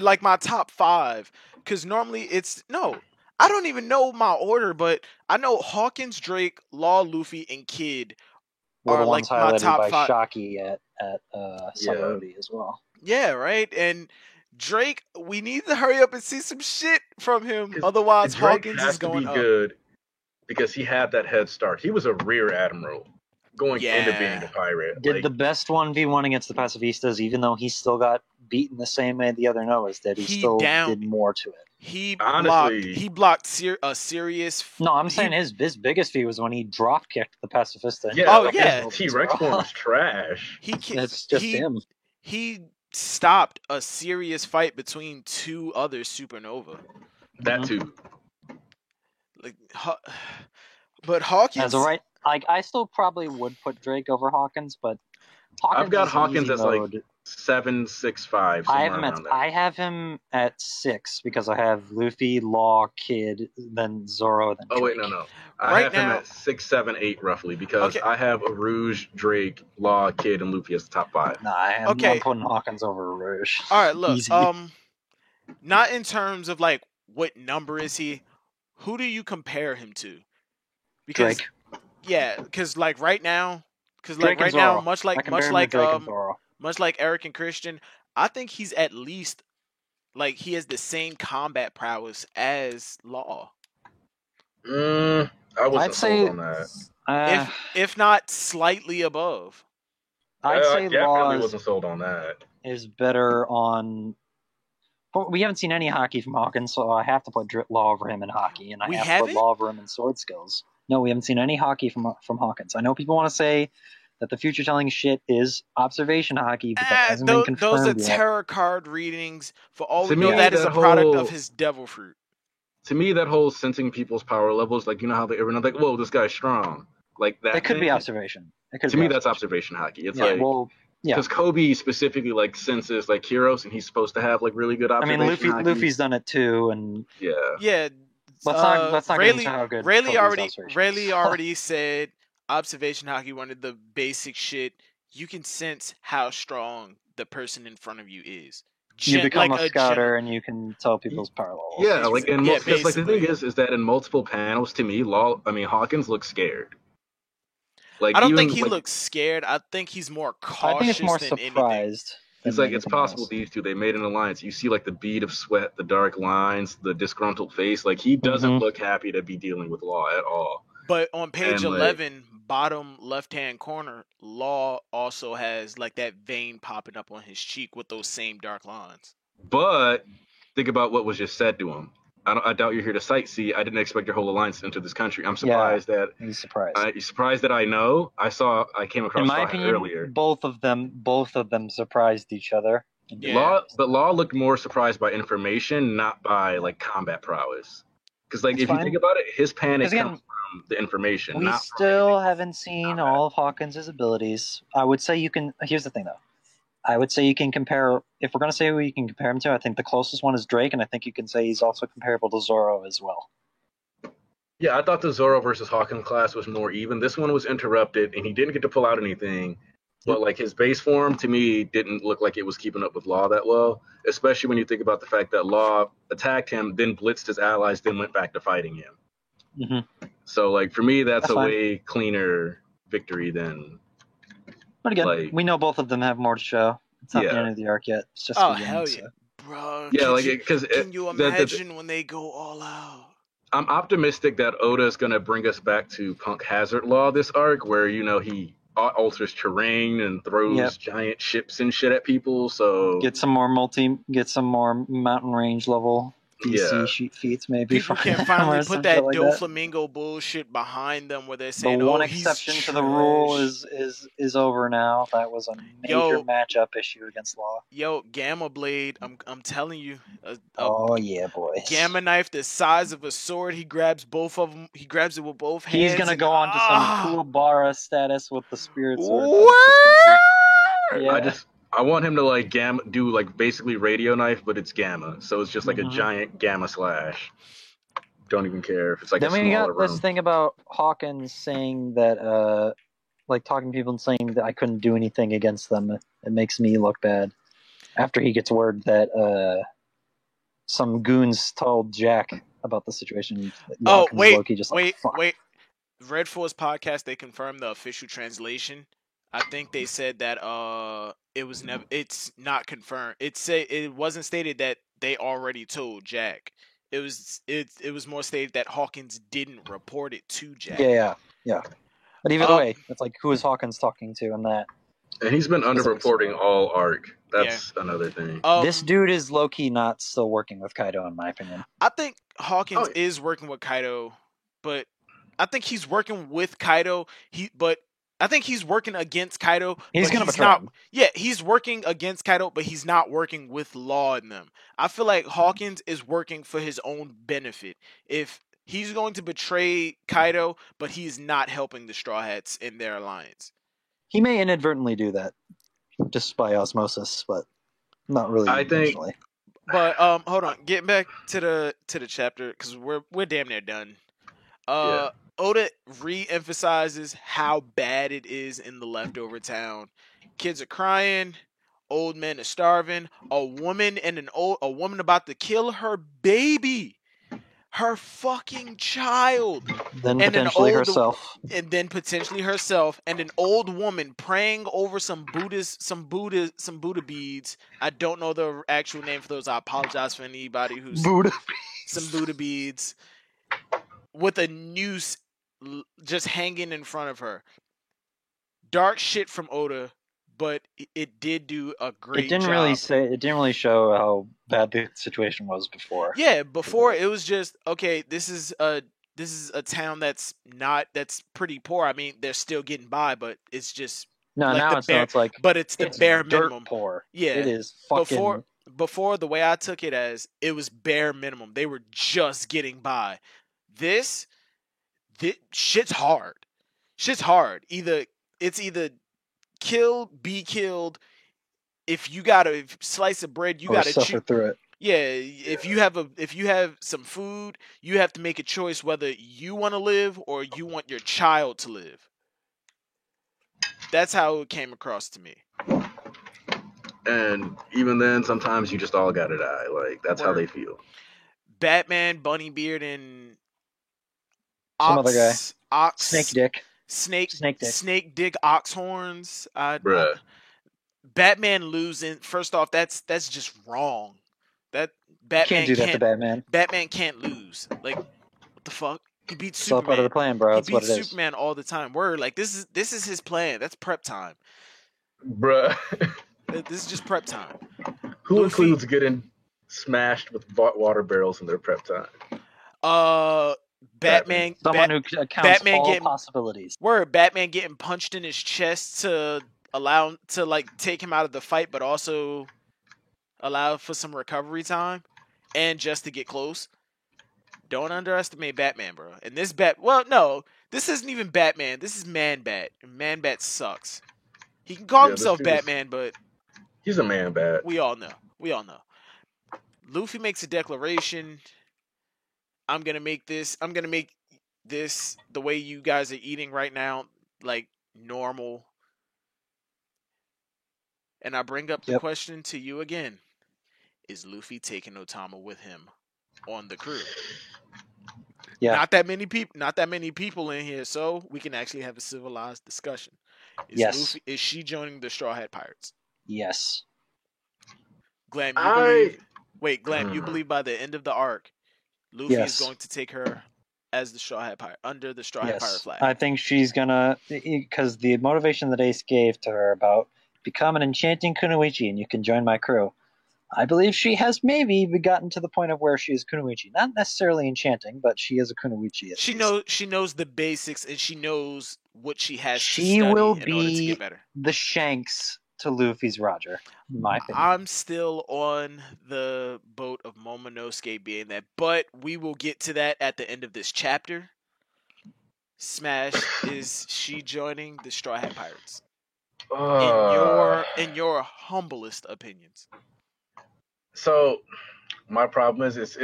S1: like my top 5. Because normally I don't even know my order, but I know Hawkins, Drake, Law, Luffy, and Kid
S2: are like my top 5. Shocky at Sabaody as well.
S1: Yeah, right? And Drake, we need to hurry up and see some shit from him. Otherwise, Hawkins is going up.
S3: Good because he had that head start. He was a rear admiral going into being a pirate.
S2: Did the best 1v1 against the Pacifistas, even though he still got beaten the same way the other Novas did. He still did more to it.
S1: He blocked a serious.
S2: No, I'm saying his biggest feat was when he drop kicked the Pacifista.
S3: Yeah, T-Rex form was trash.
S2: That's just him.
S1: He stopped a serious fight between 2 other Supernova.
S3: That too.
S1: Like, but Hawkins.
S2: I still probably would put Drake over Hawkins, but
S3: I've got Hawkins as like 7, 6, 5.
S2: I have him at 6 because I have Luffy, Law, Kid, then Zoro, then Drake.
S3: Oh wait, no. I have him at 6, 7, 8 roughly because I have Rouge, Drake, Law, Kid, and Luffy as the top 5.
S2: Nah, I'm putting Hawkins over Rouge.
S1: All right, look. Not in terms of like what number is he. Who do you compare him to? Because,
S2: Drake.
S1: Yeah, because like right now, much like Eric and Christian, I think he's at least like he has the same combat prowess as Law.
S3: I wasn't sold on that.
S1: If not slightly above.
S2: I'd say Law
S3: wasn't sold on that.
S2: Is better on. But we haven't seen any hockey from Hawkins, so I have to put Law over him in hockey, and I have to put Law over him in sword skills. No, we haven't seen any hockey from Hawkins. I know people want to say that the future telling shit is observation hockey, but that hasn't been confirmed
S1: yet. Those are tarot card readings. For all we know, that is a product of his devil fruit.
S3: To me, that whole sensing people's power levels, like, you know how everyone's like, whoa, this guy's strong. Like that.
S2: It could be observation.
S3: To me, that's observation hockey. It's because Kobe specifically like senses like Kyros, and he's supposed to have like really good observation.
S2: I mean, Luffy's done it too, and
S1: yeah. Let's not get into how good Rayleigh already said observation hockey, one of the basic shit. You can sense how strong the person in front of you is.
S2: You become a scouter and you can tell people's power levels.
S3: Yeah, like because like the thing is that in multiple panels, to me, Hawkins looks scared.
S1: Like I don't think he looks scared. I think he's more cautious.
S2: I think it's more surprised.
S3: It's like it's possible these two, they made an alliance. You see like the bead of sweat, the dark lines, the disgruntled face. Like he doesn't look happy to be dealing with Law at all.
S1: But on page 11, bottom left-hand corner, Law also has like that vein popping up on his cheek with those same dark lines.
S3: But think about what was just said to him. I doubt you're here to sightsee. I didn't expect your whole alliance to enter this country. I'm surprised that
S2: he's surprised.
S3: You're surprised that I know. I came across.
S2: In my opinion, earlier. Both of them surprised each other.
S3: Yeah. Law looked more surprised by information, not by like combat prowess. Because like if you think about it, his panic comes from the information.
S2: We still haven't seen all of Hawkins' abilities. I would say you can. Here's the thing, though. I would say you can compare. If we're going to say who you can compare him to, I think the closest one is Drake, and I think you can say he's also comparable to Zoro as well.
S3: Yeah, I thought the Zoro versus Hawkins class was more even. This one was interrupted, and he didn't get to pull out anything. But like his base form to me didn't look like it was keeping up with Law that well, especially when you think about the fact that Law attacked him, then blitzed his allies, then went back to fighting him.
S2: Mm-hmm.
S3: So like for me, that's a
S2: fine.
S3: way cleaner victory than.
S2: But again, we know both of them have more to show. It's not the end of the arc yet. It's just beginning,
S1: hell yeah,
S2: so.
S1: bro.
S3: Yeah,
S1: can you imagine when they go all out?
S3: I'm optimistic that Oda's gonna bring us back to Punk Hazard Law this arc, where he alters terrain and throws giant ships and shit at people. So
S2: get some more mountain range level DC sheet feats maybe.
S1: People can finally put that Doflamingo bullshit behind them, where they're saying,
S2: the one exception to the rule is over now. That was a major matchup issue against Law.
S1: Yo, Gamma Blade, I'm telling you.
S2: Oh yeah, boys.
S1: Gamma Knife the size of a sword. He grabs both of them. He grabs it with both hands.
S2: He's gonna go on to some Kuwabara status with the Spirit Sword.
S3: I want him to like do like basically Radio Knife, but it's Gamma, so it's just like a giant Gamma slash. Don't even care if it's like. Then we got
S2: this thing about Hawkins saying that, like talking to people and saying that I couldn't do anything against them. It makes me look bad. After he gets word that some goons told Jack about the situation.
S1: Wait. Red Force podcast, they confirmed the official translation. I think they said that it's not confirmed. It wasn't stated that they already told Jack. It was more stated that Hawkins didn't report it to Jack.
S2: Yeah. But either way, it's like, who is Hawkins talking to in that?
S3: And he's been underreporting all arc. That's another thing.
S2: This dude is low-key not still working with Kaido, in my opinion.
S1: I think Hawkins is working with Kaido, but I think he's working with Kaido. I think he's working against Kaido.
S2: He's going to betray him.
S1: Yeah, he's working against Kaido, but he's not working with Law in them. I feel like Hawkins is working for his own benefit. If he's going to betray Kaido, but he's not helping the Straw Hats in their alliance.
S2: He may inadvertently do that, just by osmosis, but not really intentionally.
S1: But hold on, getting back to the chapter, because we're damn near done. Oda re-emphasizes how bad it is in the leftover town. Kids are crying, old men are starving, a woman about to kill her baby, her fucking child,
S2: then potentially herself,
S1: and an old woman praying over some Buddha beads. I don't know the actual name for those. I apologize for anybody who's some Buddha beads with a noose just hanging in front of her. Dark shit from Oda, but it did do a great job.
S2: It didn't really show how bad the situation was before.
S1: Yeah, before it was just, okay, this is a town that's pretty poor. I mean, they're still getting by, but it's just
S2: it's like
S1: the bare minimum.
S2: Poor.
S1: Yeah,
S2: it is fucking.
S1: Before the way I took it as, it was bare minimum. They were just getting by. This shit's hard. Shit's hard. It's either be killed. If you gotta slice of bread, you gotta
S2: suffer through it.
S1: Yeah, if you have some food, you have to make a choice whether you want to live or you want your child to live. That's how it came across to me.
S3: And even then, sometimes you just all gotta die. Like, that's how they feel.
S1: Batman, Bunnybeard, and
S2: some other guy.
S1: Snake Dick, Oxhorns.
S3: Bruh.
S1: Batman losing. First off, that's just wrong. That Batman
S2: can't do that to Batman.
S1: Batman can't lose. Like, what the fuck? He beats
S2: Superman. It's all part of the plan, bro. That's what it is.
S1: He beats Superman all the time. Word, like this is his plan. That's prep time,
S3: bruh.
S1: This is just prep time.
S3: Who includes getting smashed with water barrels in their prep time?
S1: Batman.
S2: Someone who accounts all possibilities.
S1: Batman getting punched in his chest to allow to like take him out of the fight, but also allow for some recovery time, and just to get close. Don't underestimate Batman, bro. And this this isn't even Batman. This is Man-Bat. And Man-Bat sucks. He can call himself Batman, but
S3: he's a Man-Bat.
S1: We all know. Luffy makes a declaration. I'm gonna make this the way you guys are eating right now, like normal. And I bring up the question to you again. Is Luffy taking Otama with him on the crew?
S2: Yeah.
S1: Not that many people in here, so we can actually have a civilized discussion. Is she joining the Straw Hat Pirates?
S2: Yes.
S1: Glam, you believe? Wait, Glam, you believe by the end of the arc, Luffy is going to take her as the Straw Hat Pirate under the Straw Hat Pirate flag?
S2: I think she's gonna, because the motivation that Ace gave to her about become an enchanting kunoichi and you can join my crew. I believe she has maybe gotten to the point of where she is kunoichi. Not necessarily enchanting, but she is a kunoichi.
S1: She knows the basics and she knows what she has to study
S2: in order
S1: to get better.
S2: The Shanks to Luffy's Roger, in my opinion.
S1: I'm still on the boat of Momonosuke being that, but we will get to that at the end of this chapter. Smash, is she joining the Straw Hat Pirates? In your humblest opinions.
S3: So, my problem is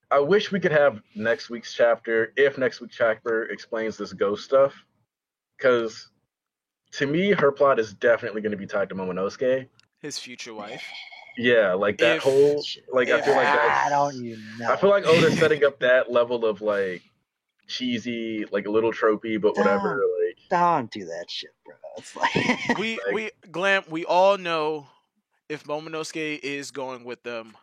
S3: I wish we could have next week's chapter, if next week's chapter explains this ghost stuff, because to me, her plot is definitely going to be tied to Momonosuke,
S1: his future wife.
S3: Yeah, like that whole, like I feel like that's. I feel like Oda's setting up that level of like cheesy, like a little tropey, but whatever. Like,
S2: don't do that shit, bro. It's like
S1: we all know. If Momonosuke is going with them,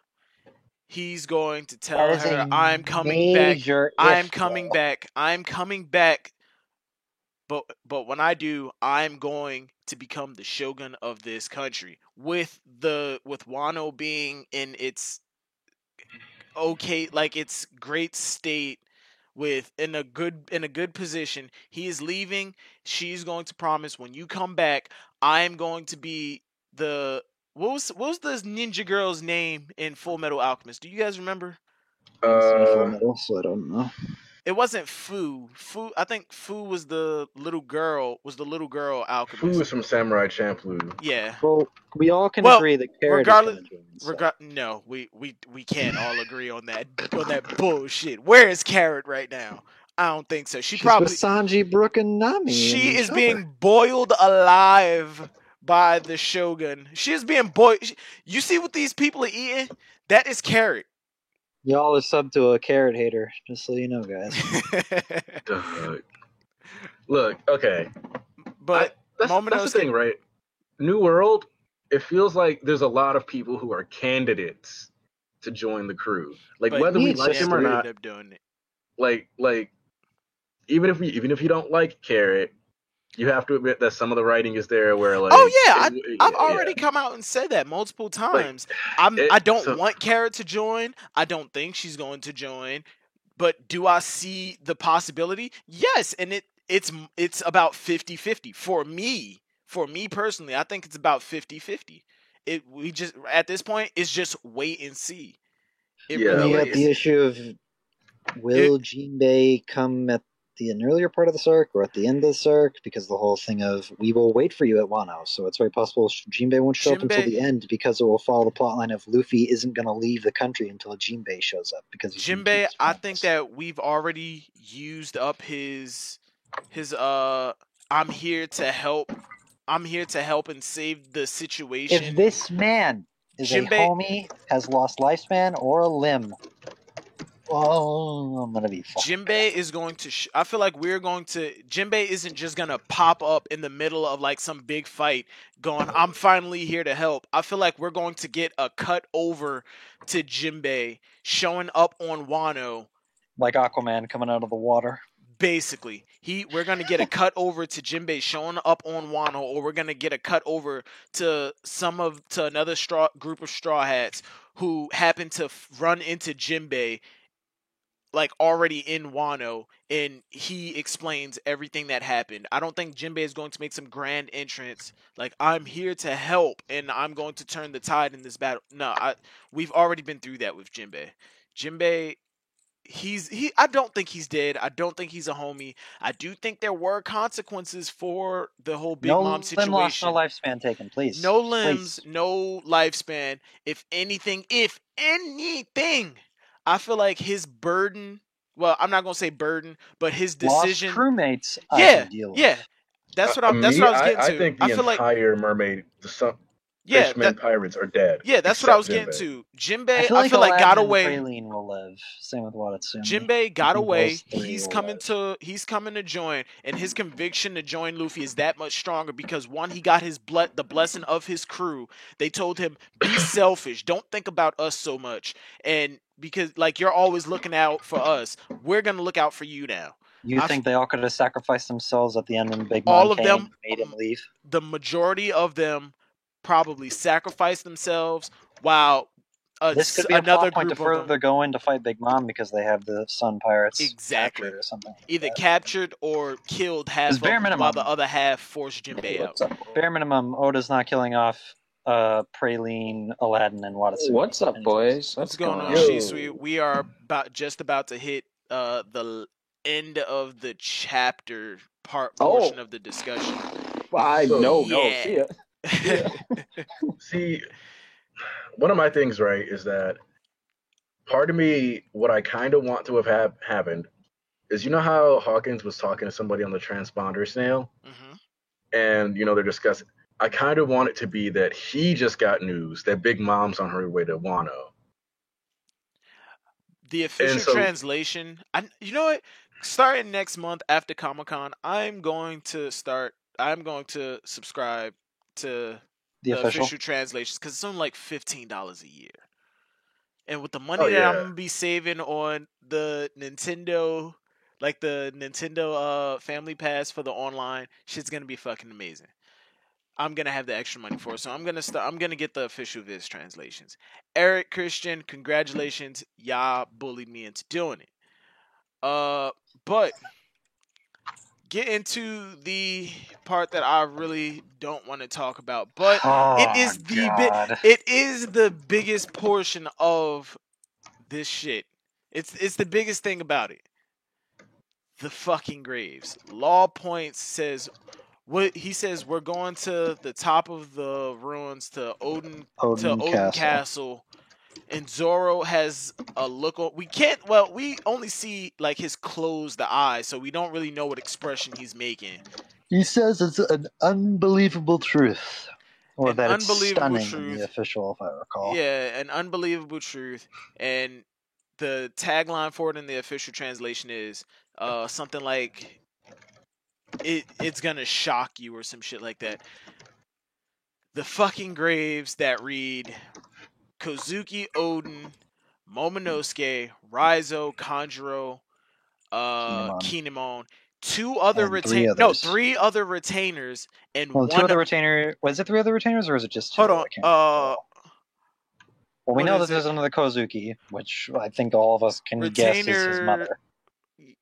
S1: he's going to tell her, I'm coming back. I'm coming back. I'm coming back. But when I do, I'm going to become the shogun of this country. With Wano being in its its great state, in a good position, he is leaving. She's going to promise, when you come back, I'm going to be the What was the ninja girl's name in Full Metal Alchemist? Do you guys remember?
S2: Full Metal, so I don't know.
S1: It wasn't Fu. I think Fu was the little girl. Alchemist.
S3: Fu was from Samurai Champloo.
S1: Yeah.
S2: Well, we all can agree that Carrot
S1: No, we can't all agree on that bullshit. Where is Carrot right now? I don't think so. She's probably
S2: with Sanji, Brook, and Nami.
S1: She is being boiled alive by the Shogun. She is being boiled. You see what these people are eating? That is Carrot.
S2: Y'all are sub to a Carrot hater, just so you know, guys.
S3: Look, okay.
S1: But
S3: that's the thing, right? New World, it feels like there's a lot of people who are candidates to join the crew. Like, but whether we like him or not, like even if you don't like Carrot, you have to admit that some of the writing is there where, like,
S1: I've already come out and said that multiple times. Like, I don't want Carrot to join. I don't think she's going to join. But do I see the possibility? Yes, and it's about 50-50 for me. For me personally, I think it's about 50-50. We just at this point, it's just wait and see.
S2: Really got the issue of will Jinbei come at an earlier part of the arc or at the end of the arc, because the whole thing of we will wait for you at Wano, so it's very possible Jinbei won't show up until the end, because it will follow the plotline of Luffy isn't going to leave the country until Jinbei shows up, because
S1: Jinbei, I think that we've already used up his I'm here to help and save the situation.
S2: If this man is a homie, has lost lifespan or a limb, I'm gonna be fucked.
S1: Jinbei is going to. I feel like Jinbei isn't just gonna pop up in the middle of like some big fight, going, "I'm finally here to help." I feel like we're going to get a cut over to Jinbei showing up on Wano,
S2: like Aquaman coming out of the water.
S1: Basically, we're gonna get a cut over to Jinbei showing up on Wano, or we're gonna get a cut over to another group of Straw Hats who happen to run into Jinbei, like already in Wano, and he explains everything that happened. I don't think Jinbei is going to make some grand entrance like, I'm here to help and I'm going to turn the tide in this battle. No, we've already been through that with Jinbei. Jinbei, I don't think he's dead. I don't think he's a homie. I do think there were consequences for the whole Big Mom situation.
S2: No limb loss, no lifespan taken, please.
S1: No limbs, no lifespan. If anything, I feel like his burden, well, I'm not going to say burden, but his decision.
S2: Lost crewmates.
S1: Yeah. That's what I was getting to.
S3: I think the entire mermaid, fishmen pirates are dead.
S1: Yeah, that's what I was getting to. Jinbei,
S2: I feel like
S1: got away.
S2: Praline will live. Same with Watatsumi.
S1: Jinbei got away. He's coming to join, and his conviction to join Luffy is that much stronger because one, he got the blessing of his crew. They told him, be selfish, don't think about us so much, and because like you're always looking out for us, we're gonna look out for you now.
S2: You think they all could have sacrificed themselves at the end when Big Mom came and made him leave?
S1: The majority of them probably sacrificed themselves while
S2: this could be another point to further go in to fight Big Mom because they have the Sun Pirates captured or something.
S1: Either captured or killed half of them while the other half forced Jinbei out.
S2: Bare minimum, Oda's not killing off Praline, Aladdin, and Watatsumi.
S4: What's up, boys?
S1: What's going on, Shisui? We are just about to hit the end of the chapter portion of the discussion.
S4: See ya.
S3: See, one of my things, right, is that part of me, what I kind of want to have happened is, you know how Hawkins was talking to somebody on the transponder snail?
S1: Mm-hmm.
S3: And, they're discussing. I kind of want it to be that he just got news that Big Mom's on her way to Wano.
S1: The official translation, you know what? Starting next month after Comic-Con, I'm going to subscribe to the official translations because it's only like $15 a year. And with the money that I'm going to be saving on the Nintendo, like the Nintendo Family Pass for the online, shit's going to be fucking amazing. I'm going to have the extra money for it. So I'm going to get the official Viz translations. Eric, Christian, congratulations. Y'all bullied me into doing it. But get into the part that I really don't want to talk about, but it is the biggest portion of this shit. It's the biggest thing about it. The fucking graves. Law Points says he says we're going to the top of the ruins to Odin Castle. And Zoro has a look on. We only see like his closed eyes, so we don't really know what expression he's making.
S2: He says it's an unbelievable truth. Or that it's stunning
S1: truth.
S2: In the official, if I recall.
S1: Yeah, an unbelievable truth. And the tagline for it in the official translation is something like it's gonna shock you or some shit like that. The fucking graves that read Kozuki, Odin, Momonosuke, Raizo, Kanjuro, Kinemon. Three other retainers, and
S2: two other retainers. Was it 3 other retainers, or is it just 2?
S1: Hold on.
S2: Well, we know that there's another Kozuki, which I think all of us can guess is his mother.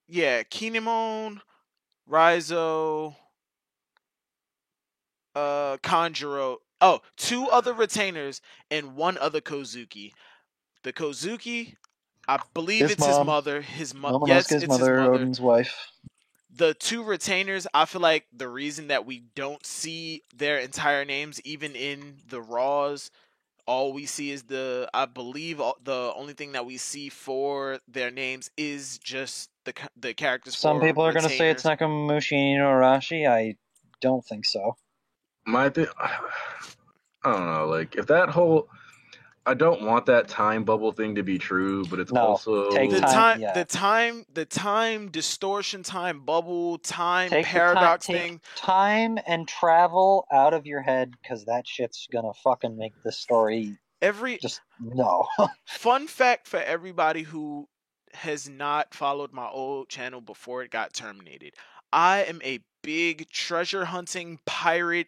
S1: Yeah, Kinemon, Raizo, Kanjuro. 2 other retainers and 1 other Kozuki. The Kozuki, I believe his mother. His mother. Yes, it's his mother.
S2: Odin's wife.
S1: The 2 retainers, I feel like the reason that we don't see their entire names, even in the Raws, all we see is I believe the only thing that we see for their names is just the characters.
S2: Some people are going to say it's Nakamushi and Inuarashi. I don't think so.
S3: I don't know. Like, if that whole, I don't want that time bubble thing to be true, but it's also
S1: the time distortion, time bubble, time paradox thing.
S2: Time and travel out of your head, because that shit's gonna fucking make the story.
S1: Fun fact for everybody who has not followed my old channel before it got terminated. I am a big treasure hunting pirate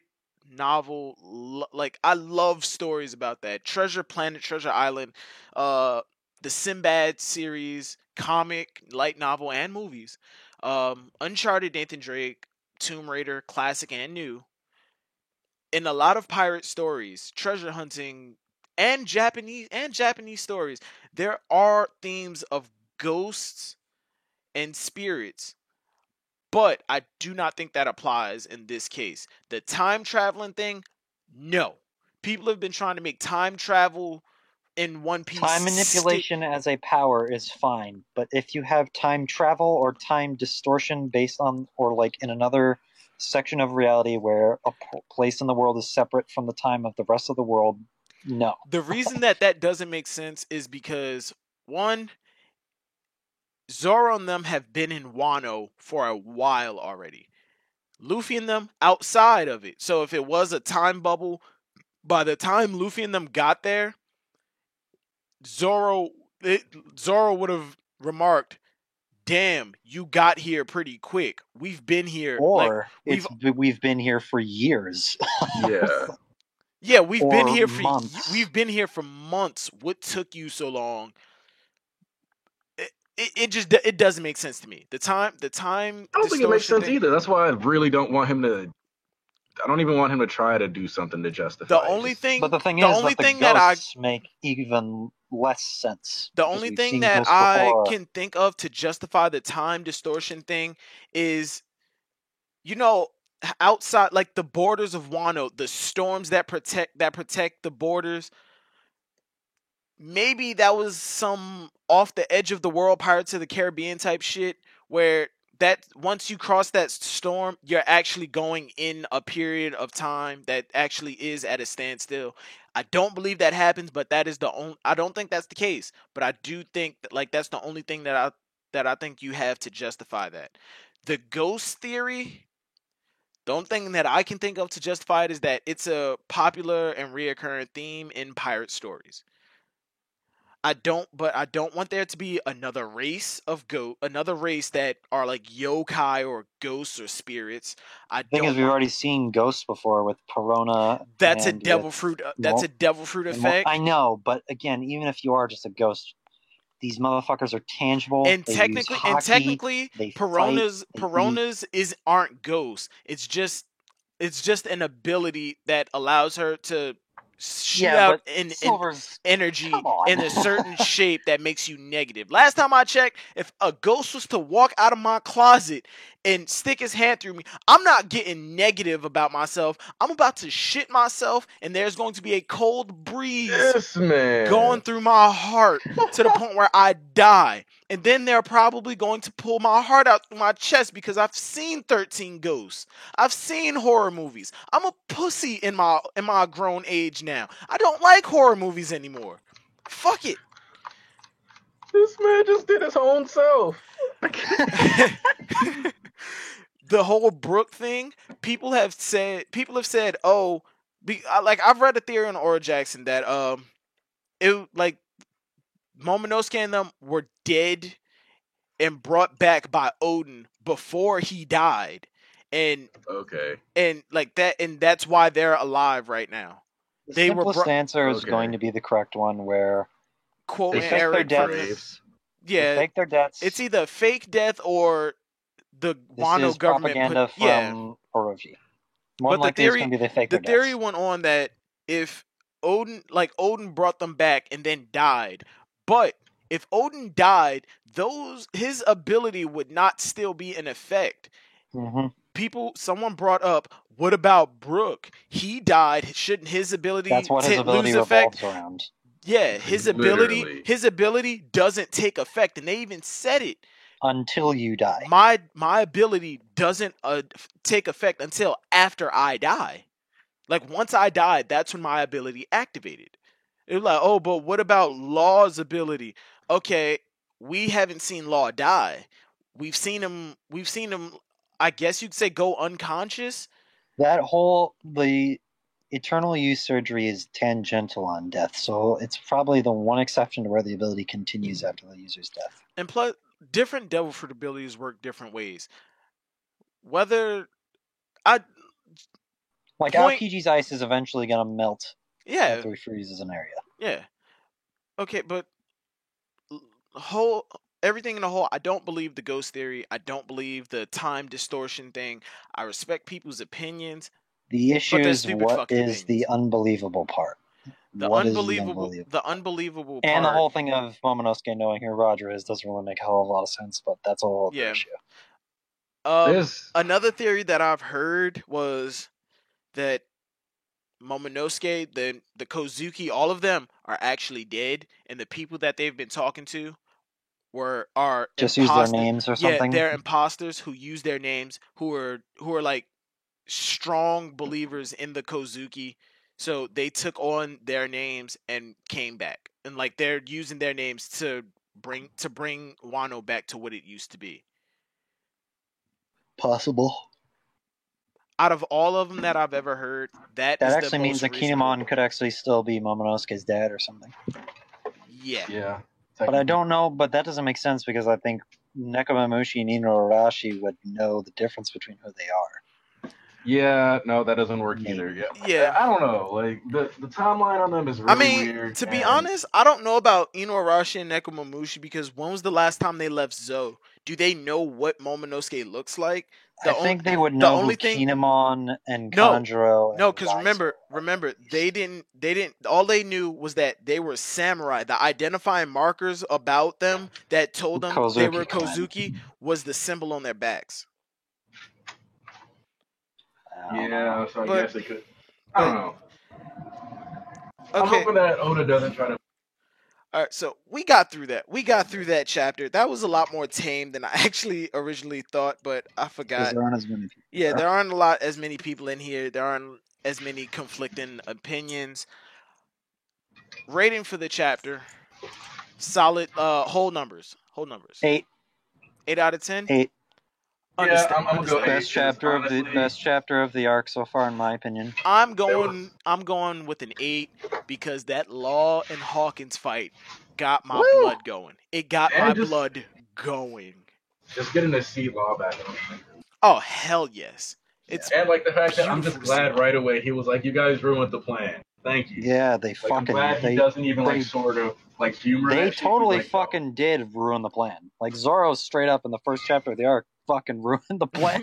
S1: novel, like I love stories about that. Treasure Planet, Treasure Island, the Sinbad series, comic, light novel, and movies. Uncharted, Nathan Drake, Tomb Raider, classic and new. In a lot of pirate stories, treasure hunting, and Japanese stories, there are themes of ghosts and spirits. But I do not think that applies in this case. The time traveling thing, no. People have been trying to make time travel in One Piece.
S2: Time manipulation as a power is fine, but if you have time travel or time distortion based on, or like in another section of reality where a place in the world is separate from the time of the rest of the world, no.
S1: The reason that doesn't make sense is because, one, Zoro and them have been in Wano for a while already. Luffy and them outside of it. So if it was a time bubble, by the time Luffy and them got there, Zoro would have remarked, "Damn, you got here pretty quick. We've been here,
S2: or we've been here for years."
S3: Yeah.
S1: Yeah, we've been here for months. What took you so long? It doesn't make sense to me. The time.
S3: I don't think it makes sense either. That's why I really don't want him to. I don't even want him to try to do something to justify.
S1: The only thing,
S2: but the thing is, the ghosts make even less sense.
S1: The only thing that I can think of to justify the time distortion thing is, outside, like the borders of Wano, the storms that protect the borders. Maybe that was some off the edge of the world Pirates of the Caribbean type shit, where that once you cross that storm, you're actually going in a period of time that actually is at a standstill. I don't believe that happens, but that is the only. I don't think that's the case, but I do think that that's the only thing that I think you have to justify that. The ghost theory. The only thing that I can think of to justify it is that it's a popular and reoccurring theme in pirate stories. I don't want there to be another race that are like yokai or ghosts or spirits.
S2: The thing is, we've already seen ghosts before with Perona.
S1: That's a devil fruit. That's a devil fruit effect.
S2: I know, but again, even if you are just a ghost, these motherfuckers are tangible.
S1: And technically, Peronas aren't ghosts. It's just an ability that allows her to shoot out in energy in a certain shape that makes you negative. Last time I checked, if a ghost was to walk out of my closet and stick his hand through me, I'm not getting negative about myself. I'm about to shit myself, and there's going to be a cold breeze going through my heart to the point where I die. And then they're probably going to pull my heart out through my chest because I've seen 13 ghosts. I've seen horror movies. I'm a pussy in my grown age now. I don't like horror movies anymore. Fuck it.
S3: This man just did his own self.
S1: The whole Brook thing, people have said, oh, I've read a theory on Ora Jackson that Momonosuke and them were dead and brought back by Oden before he died, and that's why they're alive right now.
S2: The simplest answer is going to be the correct one, where
S1: they fake their deaths. Yeah,
S2: they fake their deaths.
S1: It's either fake death or the Wano government
S2: propaganda from Orochi. More than likely, it's going to be they fake their deaths.
S1: The theory went on that if Oden brought them back and then died. But if Oden died, his ability would not still be in effect.
S2: Mm-hmm.
S1: Someone brought up, what about Brook? He died. Shouldn't his ability
S2: That's what his ability
S1: lose effect?
S2: Revolves around.
S1: Yeah, his ability doesn't take effect, and they even said it.
S2: Until you die.
S1: My ability doesn't take effect until after I die. Like once I died, that's when my ability activated. It was like, oh, but what about Law's ability? Okay, we haven't seen Law die. We've seen him, I guess you'd say, go unconscious.
S2: The eternal use surgery is tangential on death, so it's probably the one exception to where the ability continues after the user's death.
S1: And plus, different devil fruit abilities work different ways.
S2: Aokiji's ice is eventually going to melt.
S1: Yeah.
S2: After he freezes an area.
S1: Yeah. Okay, but everything in the whole, I don't believe the ghost theory. I don't believe the time distortion thing. I respect people's opinions.
S2: The issue is what is the unbelievable part.
S1: The unbelievable part.
S2: And the whole thing of Momonosuke knowing who Roger is doesn't really make a hell of a lot of sense, but that's a whole other issue.
S1: Another theory that I've heard was that Momonosuke, the Kozuki, all of them are actually dead, and the people that they've been talking to are
S2: just use their names or something.
S1: Yeah, they're imposters who use their names, who are like strong believers in the Kozuki, so they took on their names and came back, and like they're using their names to bring Wano back to what it used to be.
S2: Possible.
S1: Out of all of them that I've ever heard, that is
S2: actually
S1: the
S2: means that Kinemon could actually still be Momonosuke's dad or something.
S1: Yeah.
S2: But I don't know. But that doesn't make sense because I think Nekomamushi and Inuarashi would know the difference between who they are.
S3: Yeah, no, that doesn't work either.
S1: Yeah.
S3: I don't know. Like the timeline on them is really weird.
S1: To be honest, I don't know about Inuarashi and Nekomamushi because when was the last time they left Zou? Do they know what Momonosuke looks like?
S2: I think they would know who Kinemon and Kanjuro.
S1: No, because remember, they didn't. All they knew was that they were samurai. The identifying markers about them that told them they were Kozuki was the symbol on their backs.
S3: Yeah, so I guess they could. I don't know. I'm hoping that Oda doesn't try to.
S1: All right, so we got through that. We got through that chapter. That was a lot more tame than I actually originally thought, but I forgot.
S2: There aren't as many people.
S1: Yeah, there aren't as many people in here. There aren't as many conflicting opinions. Rating for the chapter, solid. Whole numbers.
S2: 8.
S1: 8 out of 10.
S2: 8.
S3: Yeah, I'm gonna go
S2: best chapter of the arc so far, in my opinion.
S1: I'm going with an 8 because that Law and Hawkins fight got my blood going. It got my blood going.
S3: Just getting to see Law back on.
S1: Oh hell yes!
S3: And like the fact that I'm just glad right away he was like, "You guys ruined the plan. Thank you."
S2: Yeah, they fucking.
S3: I'm glad he doesn't even sort of humor.
S2: They totally fucking did ruin the plan. Like Zoro straight up in the first chapter of the arc fucking ruined the plan.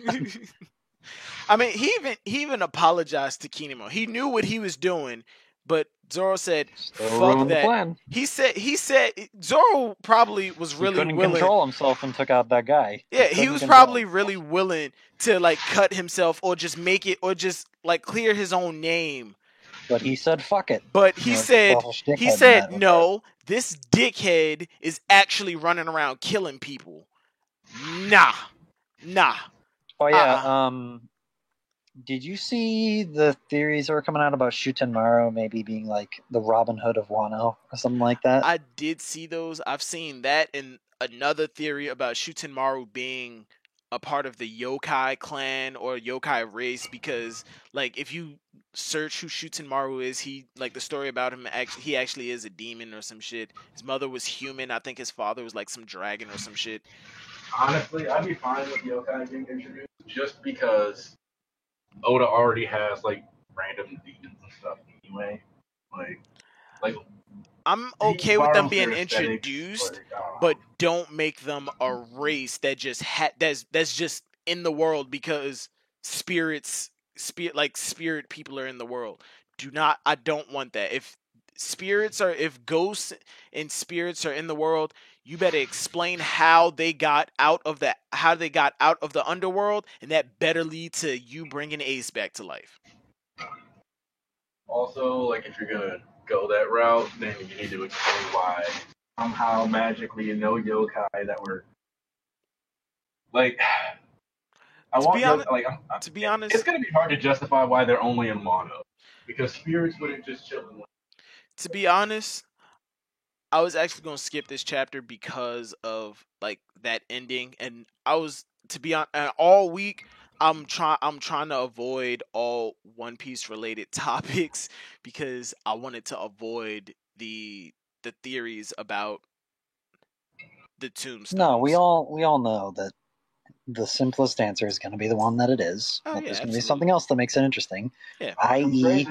S1: I mean, he even apologized to Kinemon. He knew what he was doing, but Zoro said, "Fuck that."
S2: Plan.
S1: He said Zoro probably was really
S2: couldn't
S1: willing.
S2: Control himself and took out that guy.
S1: Yeah, he was probably really willing to like cut himself or just make it or just like clear his own name.
S2: But he said, "Fuck it."
S1: But he said no. This dickhead is actually running around killing people. Nah.
S2: Oh yeah. Did you see the theories that were coming out about Shutenmaru maybe being like the Robin Hood of Wano or something like that?
S1: I did see those. I've seen that and another theory about Shutenmaru being a part of the yokai clan or yokai race because like if you search who Shutenmaru is, he like the story about him he actually is a demon or some shit. His mother was human. I think his father was like some dragon or some shit.
S3: Honestly, I'd be fine with yokai being introduced just because Oda already has like random demons and stuff anyway. Like
S1: I'm okay with them being introduced, but don't make them a race that just that's just in the world because spirit people are in the world. I don't want that. If ghosts and spirits are in the world, you better explain how they got out of the underworld, and that better lead to you bringing Ace back to life.
S3: Also, like if you're gonna go that route, then you need to explain why somehow magically yokai that were like. To be honest, it's gonna be hard to justify why they're only in Wano because spirits wouldn't just chill in.
S1: To be honest, I was actually going to skip this chapter because of like that ending, and I was all week I'm trying to avoid all One Piece related topics because I wanted to avoid the theories about the tombstones.
S2: No, we all know that the simplest answer is going to be the one that it is.
S1: Oh,
S2: there's going to be something else that makes it interesting,
S1: i.e.,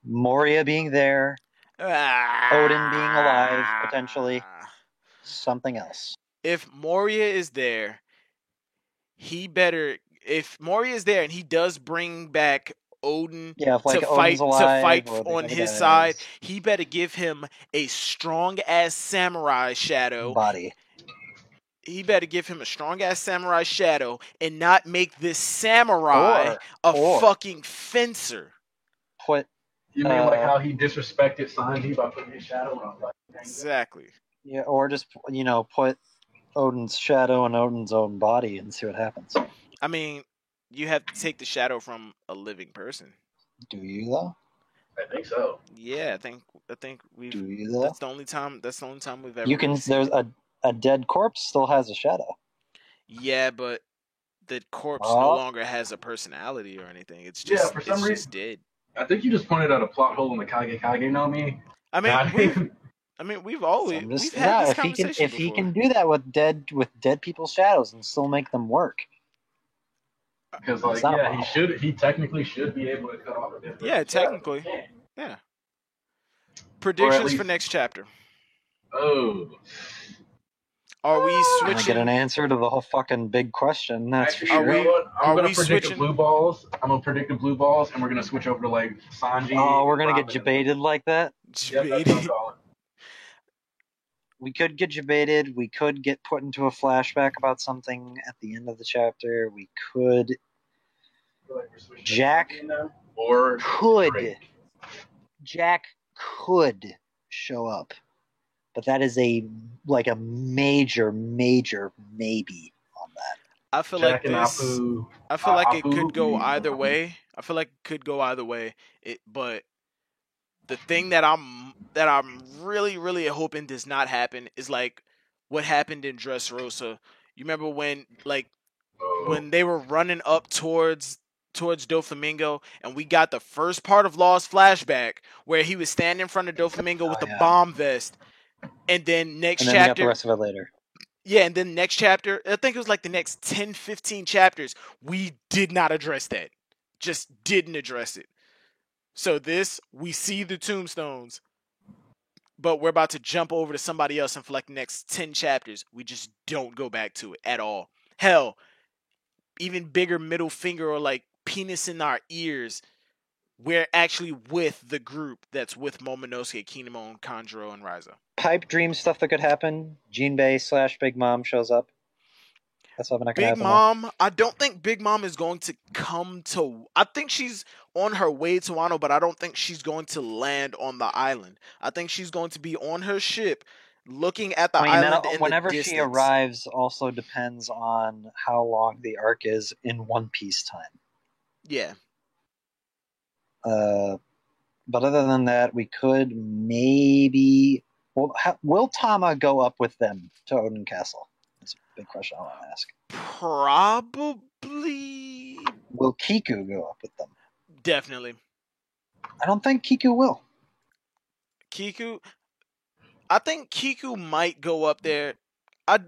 S2: Moria being there. Odin being alive, potentially. Something else.
S1: If Moria is there, if Moria is there and he does bring back Odin to fight on his side, he better give him a strong ass samurai shadow
S2: body.
S1: He better give him a strong ass samurai shadow and not make this samurai a fucking fencer.
S3: You mean like how he disrespected Sanji by putting his shadow on?
S1: Exactly.
S2: Yeah, or just put Odin's shadow on Odin's own body and see what happens.
S1: I mean, you have to take the shadow from a living person.
S2: Do you though?
S3: I think so.
S1: Yeah, I think we've.
S2: Do you though?
S1: That's the only time we've ever.
S2: You can.
S1: Really seen
S2: There's a dead corpse still has a shadow.
S1: Yeah, but the corpse no longer has a personality or anything. It's just
S3: for some reason,
S1: just dead.
S3: I think you just pointed out a plot hole in the Kage no Mi.
S1: I mean, we've always we've had this conversation
S2: if he can do that with dead people's shadows and still make them work.
S3: Because he technically should be able to cut off a different.
S1: Yeah, technically. Yeah. Predictions for next chapter.
S3: Oh.
S1: Are we switching?
S2: I get an answer to the whole fucking big question. That's for sure.
S3: I'm gonna predict the blue balls. I'm gonna predict the blue balls, and we're gonna switch over to like Sanji.
S2: Oh, we're gonna get debated like that.
S1: Debated.
S2: We could get debated. We could get put into a flashback about something at the end of the chapter. We could. Jack could show up, but that is a major maybe on that.
S1: I feel like it could go either way. But the thing that I'm really hoping does not happen is like what happened in Dressrosa. You remember when they were running up towards Doflamingo, and we got the first part of Law's flashback where he was standing in front of Doflamingo with the bomb vest, and then chapter.
S2: We got the rest of it later.
S1: Yeah, and then next chapter, I think it was like the next 10, 15 chapters, we did not address that. Just didn't address it. So we see the tombstones, but we're about to jump over to somebody else, and for like the next 10 chapters, we just don't go back to it at all. Hell, even bigger middle finger or like penis in our ears, we're actually with the group that's with Momonosuke, Kinemon, Kanjuro, and Raizo.
S2: Pipe dream stuff that could happen. Jinbei / Big Mom shows up. That's something that can happen.
S1: Big Mom, I don't think Big Mom is going to come to... I think she's on her way to Wano, but I don't think she's going to land on the island. I think she's going to be on her ship looking at the island in
S2: whenever
S1: the distance.
S2: She arrives also depends on how long the arc is in One Piece time.
S1: Yeah.
S2: But other than that, we could maybe... will Tama go up with them to Oden Castle? That's a big question I want to ask.
S1: Probably.
S2: Will Kiku go up with them?
S1: Definitely.
S2: I don't think Kiku will.
S1: I think Kiku might go up there. I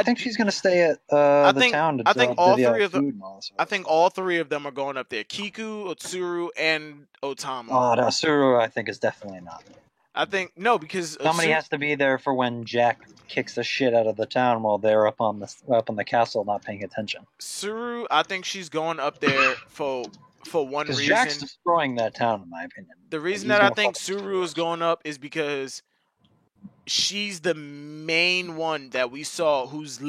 S1: think
S2: she's going to stay at the town.
S1: I think all three of them. I think all three of them are going up there. Kiku, Otsuru, and Otama.
S2: Oh, Otsuru, I think is definitely not.
S1: I think no, because
S2: somebody has to be there for when Jack kicks the shit out of the town while they're up on the castle, not paying attention.
S1: Suru, I think she's going up there for one reason.
S2: Jack's destroying that town, in my opinion.
S1: The reason that I think Suru is going up is because she's the main one that we saw who's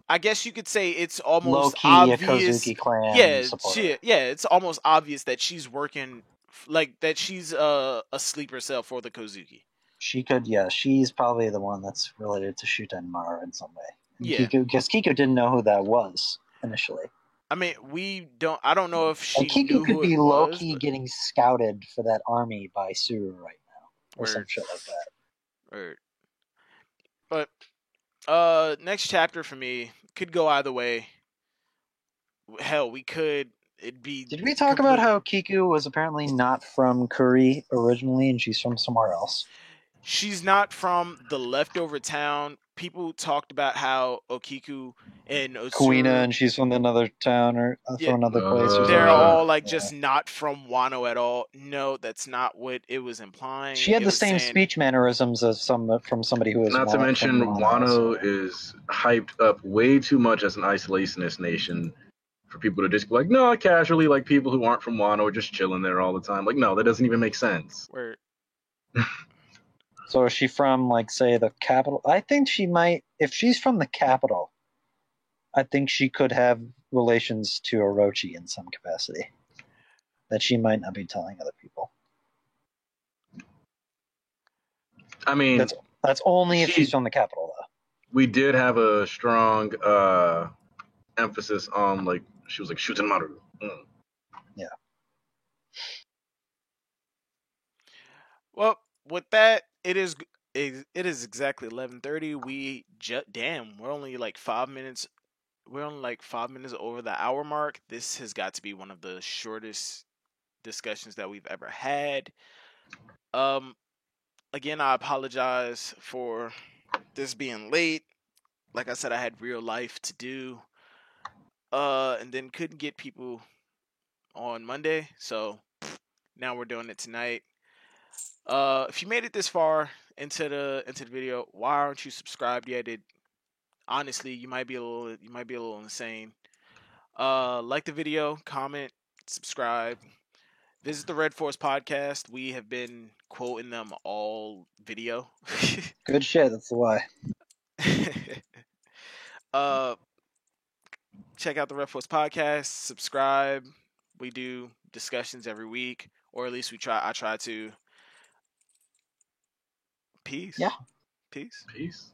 S1: I guess you could say it's almost obvious.
S2: A Kozuki clan
S1: it's almost obvious that she's working, like that she's asleep herself for the Kozuki.
S2: She's probably the one that's related to Shutenmar in some way.
S1: Yeah.
S2: Because Kiku didn't know who that was initially.
S1: I mean, I don't know if she
S2: Kiku
S1: knew
S2: could
S1: who
S2: be low-key
S1: but...
S2: getting scouted for that army by Suru right now. Or some shit like that.
S1: But next chapter for me could go either way. Hell, it'd be...
S2: Did we talk about how Kiku was apparently not from Kuri originally and she's from somewhere else?
S1: She's not from the leftover town. People talked about how Okiku and Otsuru...
S2: Kuina, and she's from another town or from another place. Or
S1: they're all just not from Wano at all. No, that's not what it was implying.
S2: She had the same speech mannerisms as from somebody who is
S3: not to mention Wano is hyped up way too much as an isolationist nation for people to just be like, no, casually, like people who aren't from Wano are just chilling there all the time. Like, no, that doesn't even make sense.
S1: Word.
S2: So is she from, like, say, the capital? I think she might, if she's from the capital, I think she could have relations to Orochi in some capacity that she might not be telling other people.
S3: I mean...
S2: That's only if she's from the capital, though.
S3: We did have a strong emphasis on, like, She was like, Shootenmaru.
S2: Yeah.
S1: Well, with that, it is exactly 11:30. We're only like 5 minutes. We're only like 5 minutes over the hour mark. This has got to be one of the shortest discussions that we've ever had. Again, I apologize for this being late. Like I said, I had real life to do. And then couldn't get people on Monday, so now we're doing it tonight. If you made it this far into the video, why aren't you subscribed yet? Honestly, you might be a little insane. Like the video, comment, subscribe. Visit the Red Force podcast. We have been quoting them all video.
S2: Good shit. That's the way.
S1: Check out the Red Force podcast. Subscribe. We do discussions every week, or at least I try to. Peace.
S2: Yeah.
S1: Peace.
S3: Peace.